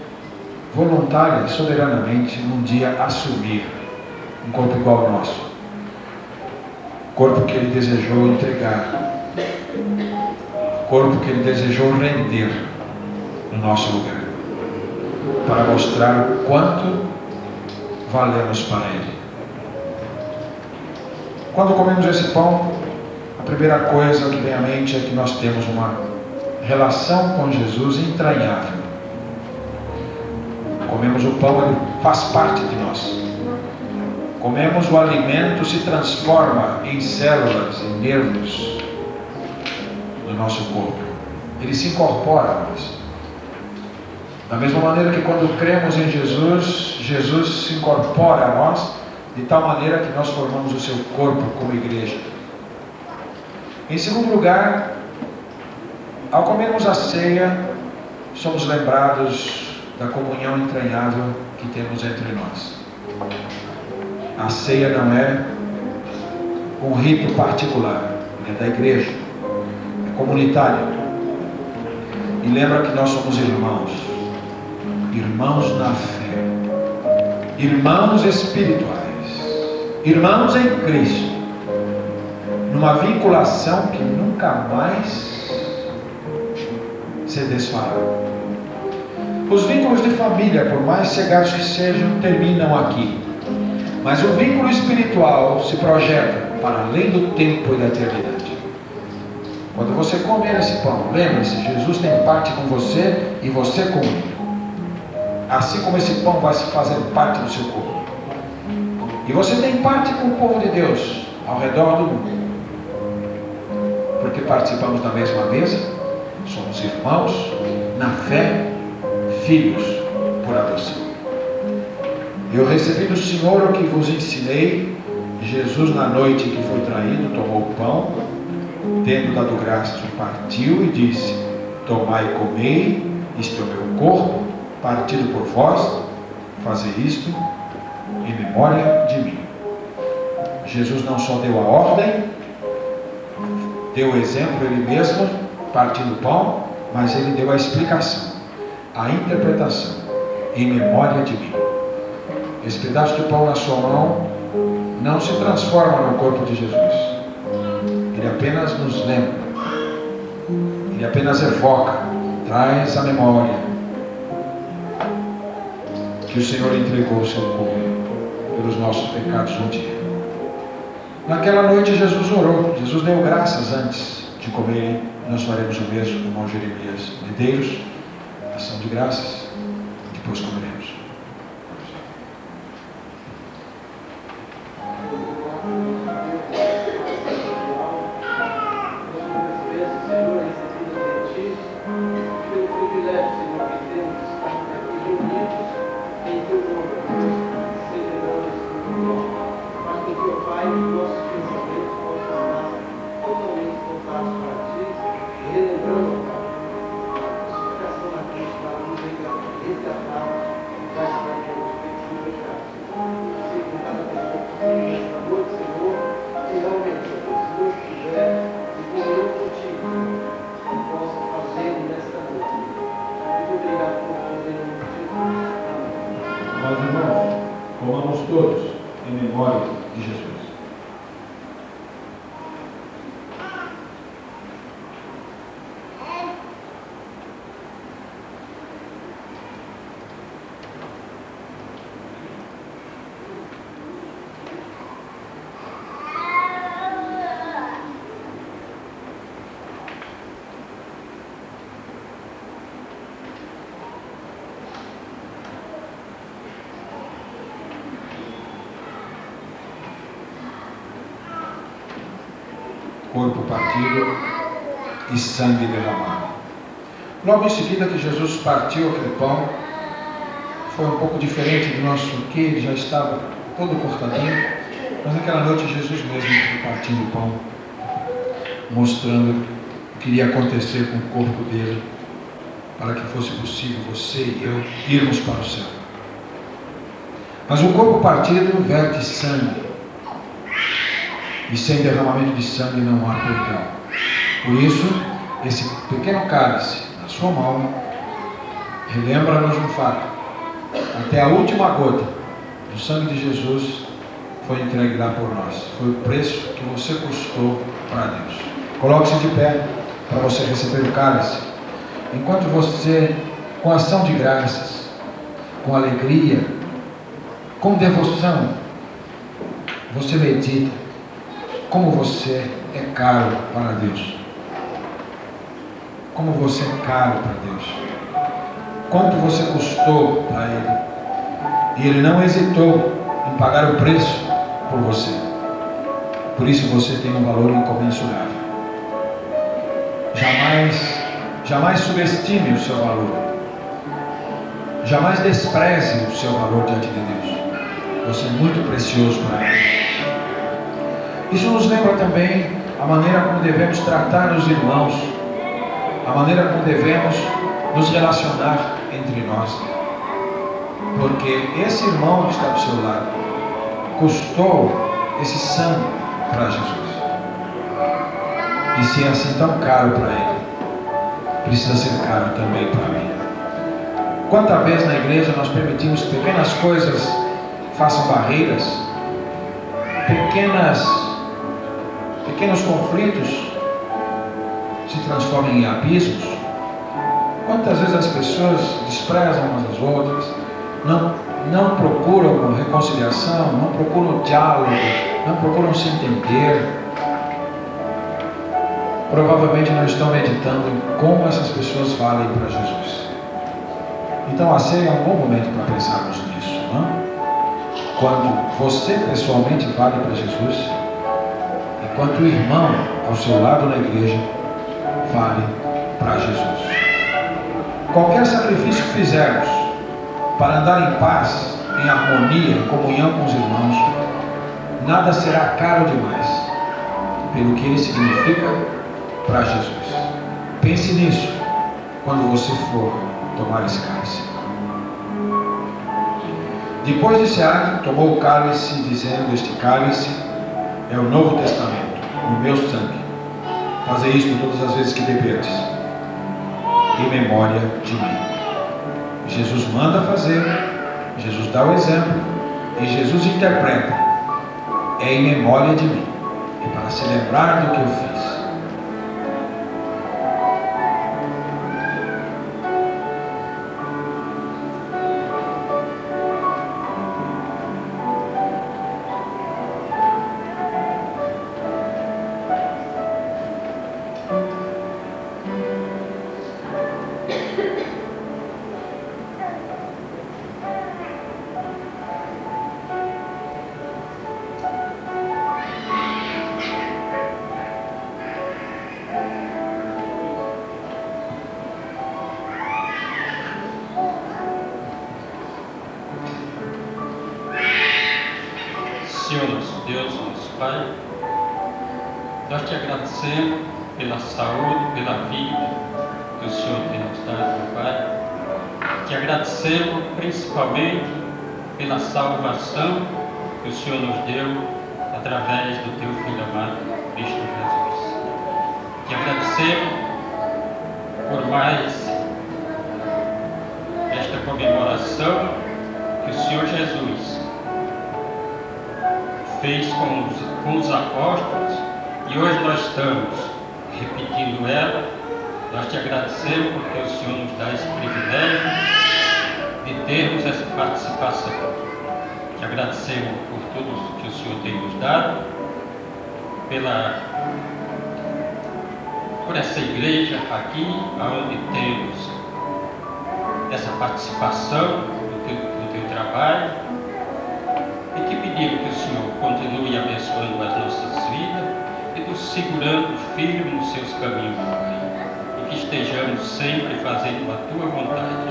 voluntária e soberanamente um dia assumir, um corpo igual ao nosso, corpo que Ele desejou entregar, corpo que Ele desejou render no nosso lugar, para mostrar o quanto valemos para Ele. Quando comemos esse pão, a primeira coisa que vem à mente é que nós temos uma relação com Jesus entranhável. Comemos o pão, ele faz parte de nós. Comemos o alimento, se transforma em células, em nervos do nosso corpo. Ele se incorpora a nós. Da mesma maneira que quando cremos em Jesus, Jesus se incorpora a nós, de tal maneira que nós formamos o seu corpo como igreja. Em segundo lugar, ao comermos a ceia, somos lembrados da comunhão entranhável que temos entre nós. A ceia não é um rito particular, é da igreja, é comunitária. E lembra que nós somos irmãos, irmãos na fé, irmãos espirituais, irmãos em Cristo, numa vinculação que nunca mais se desfará. Os vínculos de família, por mais cegados que sejam, terminam aqui. Mas o vínculo espiritual se projeta para além do tempo e da eternidade. Quando você comer esse pão, lembre-se, Jesus tem parte com você e você com Ele. Assim como esse pão vai se fazer parte do seu corpo. E você tem parte com o povo de Deus ao redor do mundo. Porque participamos da mesma mesa, somos irmãos na fé, filhos por adoção. Eu recebi do Senhor o que vos ensinei. Jesus, na noite em que foi traído, tomou o pão, tendo dado graças, o partiu e disse: tomai e comei, isto é o meu corpo, partido por vós, fazei isto em memória de mim. Jesus não só deu a ordem, deu o exemplo ele mesmo, partindo o pão, mas ele deu a explicação, a interpretação, em memória de mim. Esse pedaço de pão na sua mão não se transforma no corpo de Jesus. Ele apenas nos lembra, ele apenas evoca, traz a memória que o Senhor entregou o seu corpo pelos nossos pecados um dia. Naquela noite Jesus orou, Jesus deu graças antes de comer. Nós faremos o mesmo, irmão Jeremias Medeiros, ação de graças, depois comeremos. Meus irmãos, comamos todos em memória de Jesus. Corpo partido e sangue derramado. Logo em seguida que Jesus partiu aquele pão, foi um pouco diferente do nosso que ele já estava todo cortadinho, mas naquela noite Jesus mesmo foi partindo o pão, mostrando o que iria acontecer com o corpo dele, para que fosse possível você e eu irmos para o céu. Mas o corpo partido verte sangue, e sem derramamento de sangue não há perdão. Por isso, esse pequeno cálice na sua mão relembra-nos um fato: até a última gota do sangue de Jesus foi entregue lá por nós. Foi o preço que você custou para Deus. Coloque-se de pé para você receber o cálice, enquanto você, com ação de graças, com alegria, com devoção, você medita como você é caro para Deus. Como você é caro para Deus. Quanto você custou para Ele. E Ele não hesitou em pagar o preço por você. Por isso você tem um valor incomensurável. Jamais subestime o seu valor. Jamais despreze o seu valor diante de Deus. Você é muito precioso para Ele. Isso nos lembra também a maneira como devemos tratar os irmãos, a maneira como devemos nos relacionar entre nós. Porque esse irmão que está do seu lado custou esse sangue para Jesus. E se é assim tão caro para ele, precisa ser caro também para mim. Quantas vezes na igreja nós permitimos que pequenas coisas façam barreiras, pequenos conflitos se transformam em abismos? Quantas vezes as pessoas desprezam umas às outras, não procuram reconciliação, não procuram diálogo, não procuram se entender? Provavelmente não estão meditando como essas pessoas valem para Jesus. Então a ceia é um bom momento para pensarmos nisso, não? Quando você pessoalmente vale para Jesus, enquanto o irmão ao seu lado na igreja vale para Jesus. Qualquer sacrifício que fizermos para andar em paz, em harmonia, em comunhão com os irmãos, nada será caro demais pelo que ele significa para Jesus. Pense nisso quando você for tomar esse cálice. Depois desse ato, tomou o cálice, dizendo: este cálice é o Novo Testamento, o meu sangue. Fazei isto todas as vezes que beberdes, em memória de mim. Jesus manda fazer, Jesus dá o exemplo, e Jesus interpreta: é em memória de mim, é para se lembrar do que eu fiz. Senhor nosso Deus, nosso Pai, nós te agradecemos pela saúde, pela vida que o Senhor tem nos dado, meu Pai. Te agradecemos principalmente pela salvação que o Senhor nos deu através do teu Filho amado, Cristo Jesus. Te agradecemos por mais esta comemoração que que o Senhor Jesus fez com os apóstolos, e hoje nós estamos repetindo ela. Nós te agradecemos porque o Senhor nos dá esse privilégio de termos essa participação. Te agradecemos por tudo que o Senhor tem nos dado, por essa igreja aqui, onde temos essa participação do teu trabalho, e te pedimos que o Senhor continue abençoando as nossas vidas e nos segurando firme nos seus caminhos, e que estejamos sempre fazendo a tua vontade.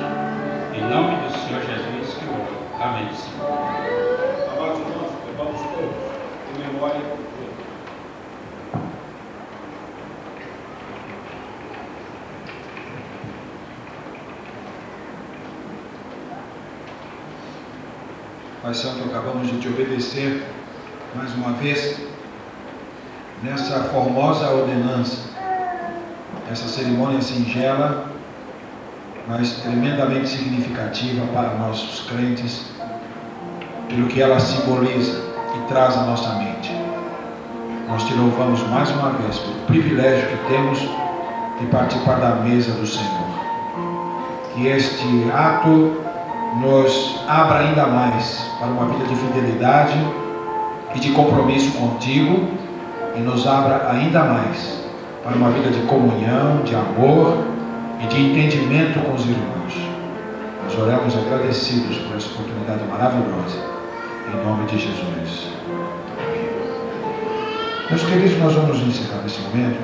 Em nome do Senhor Jesus que eu oro. Amém, Senhor. Amados irmãos, levamos todos em memória. Pai Santo, acabamos de te obedecer mais uma vez nessa formosa ordenança, essa cerimônia singela, mas tremendamente significativa para nossos crentes, pelo que ela simboliza e traz à nossa mente. Nós te louvamos mais uma vez pelo privilégio que temos de participar da mesa do Senhor. Que este ato nos abra ainda mais para uma vida de fidelidade e de compromisso contigo, e nos abra ainda mais para uma vida de comunhão, de amor e de entendimento com os irmãos. Nós oramos agradecidos por essa oportunidade maravilhosa, em nome de Jesus. Amém. Meus queridos, nós vamos encerrar esse momento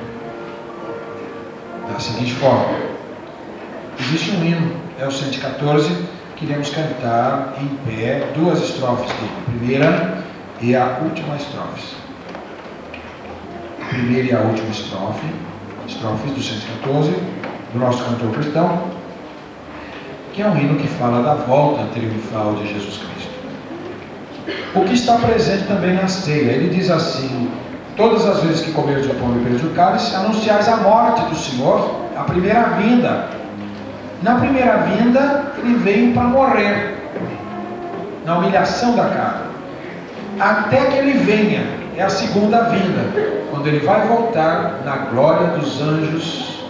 da seguinte forma. Existe um hino, é o 114, que iremos cantar em pé duas estrofes dele, a primeira e a última estrofe. A primeira e a última estrofes do 114, do nosso cantor cristão, que é um hino que fala da volta triunfal de Jesus Cristo. O que está presente também na ceia, ele diz assim: todas as vezes que comeres o pão e beberes o cálice, anunciais a morte do Senhor, a primeira vinda. Na primeira vinda, ele veio para morrer, na humilhação da carne, até que ele venha, é a segunda vinda, quando ele vai voltar na glória dos anjos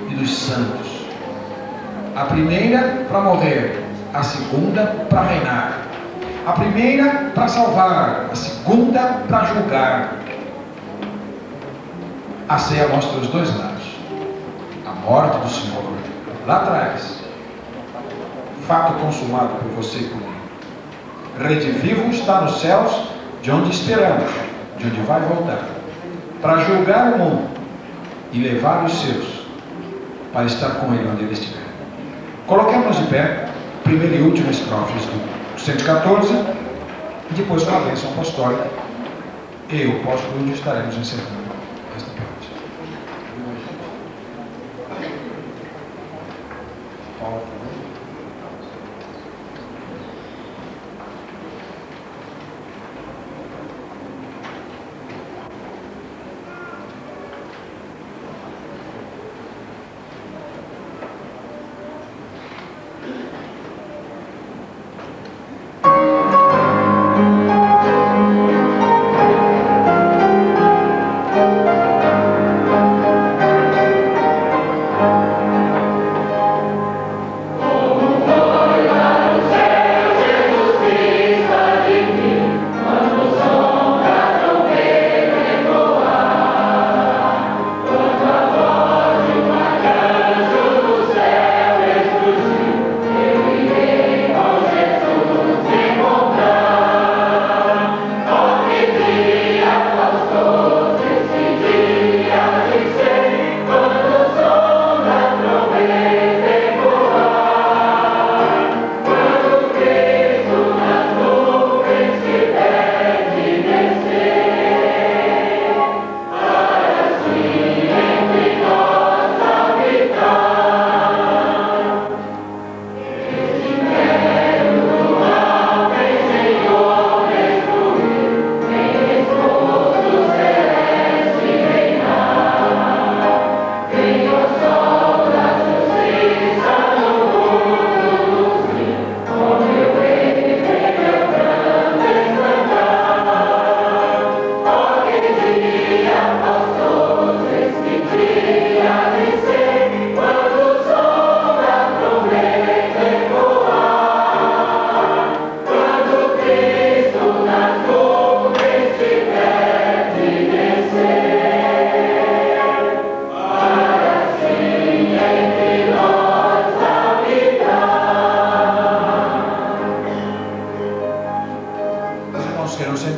e dos santos. A primeira para morrer, a segunda para reinar. A primeira para salvar, a segunda para julgar. A ceia mostra os dois lados. A morte do Senhor lá atrás, fato consumado por você e por mim. Rede vivo está nos céus, de onde esperamos, de onde vai voltar, para julgar o mundo e levar os seus para estar com ele onde ele estiver. Coloquemos de pé, primeira e última estrofes do 114, e depois com a bênção apostólica, eu, o apóstolo Lúcio, estaremos encerrando esta parte.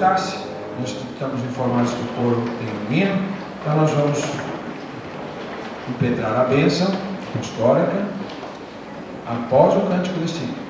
sentar-se. Nós estamos informados que o coro tem um hino, então nós vamos impetrar a bênção apostólica após o cântico deste hino.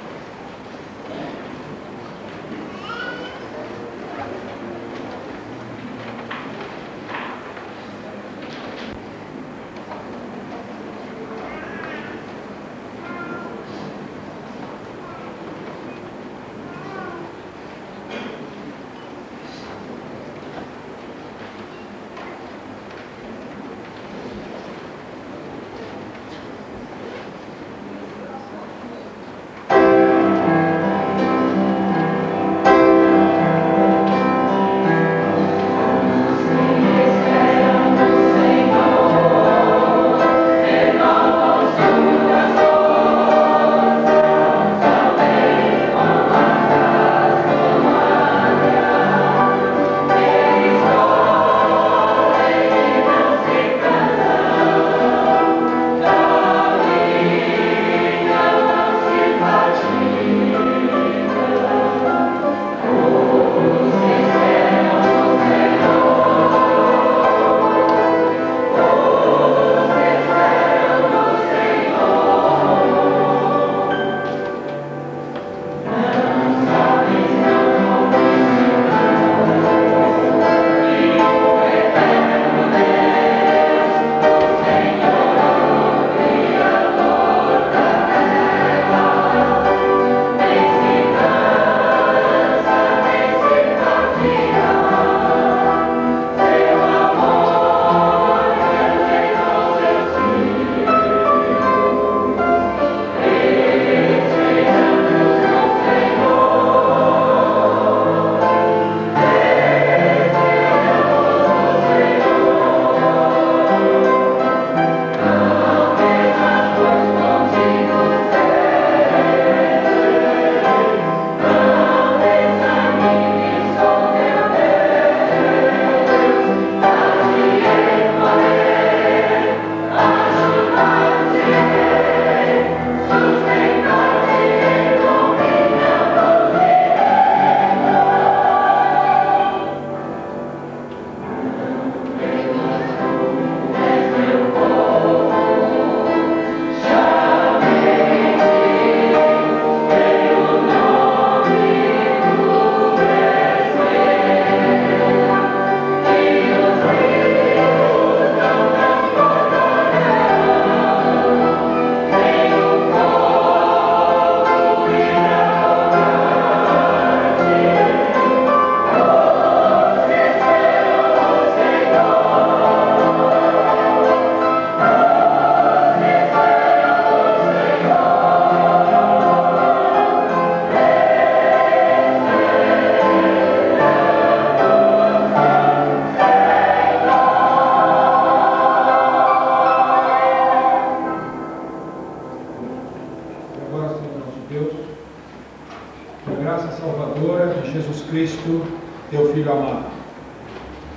Cristo, teu Filho amado,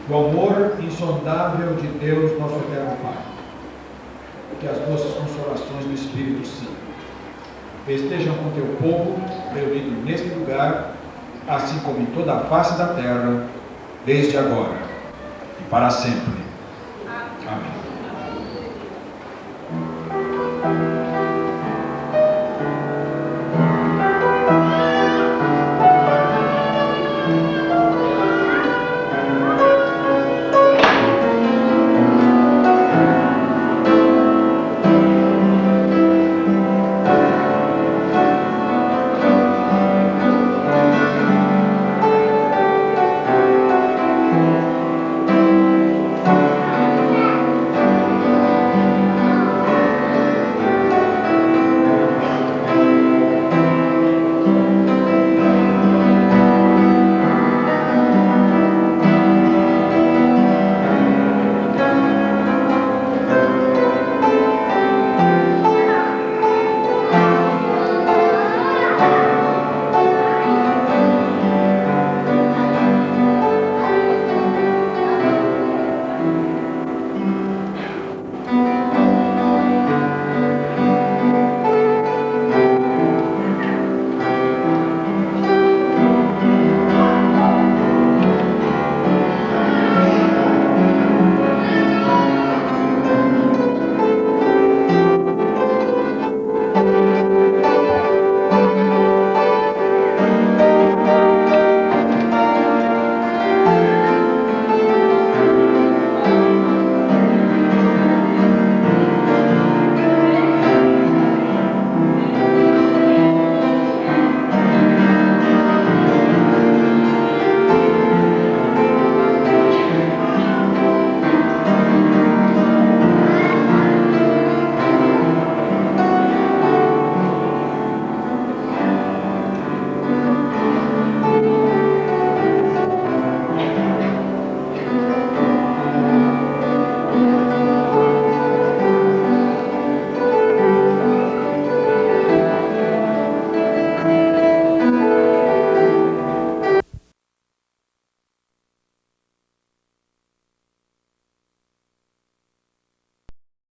o amor insondável de Deus, nosso eterno Pai, que as doces consolações do Espírito Santo estejam com teu povo reunido neste lugar, assim como em toda a face da terra, desde agora e para sempre. Amém.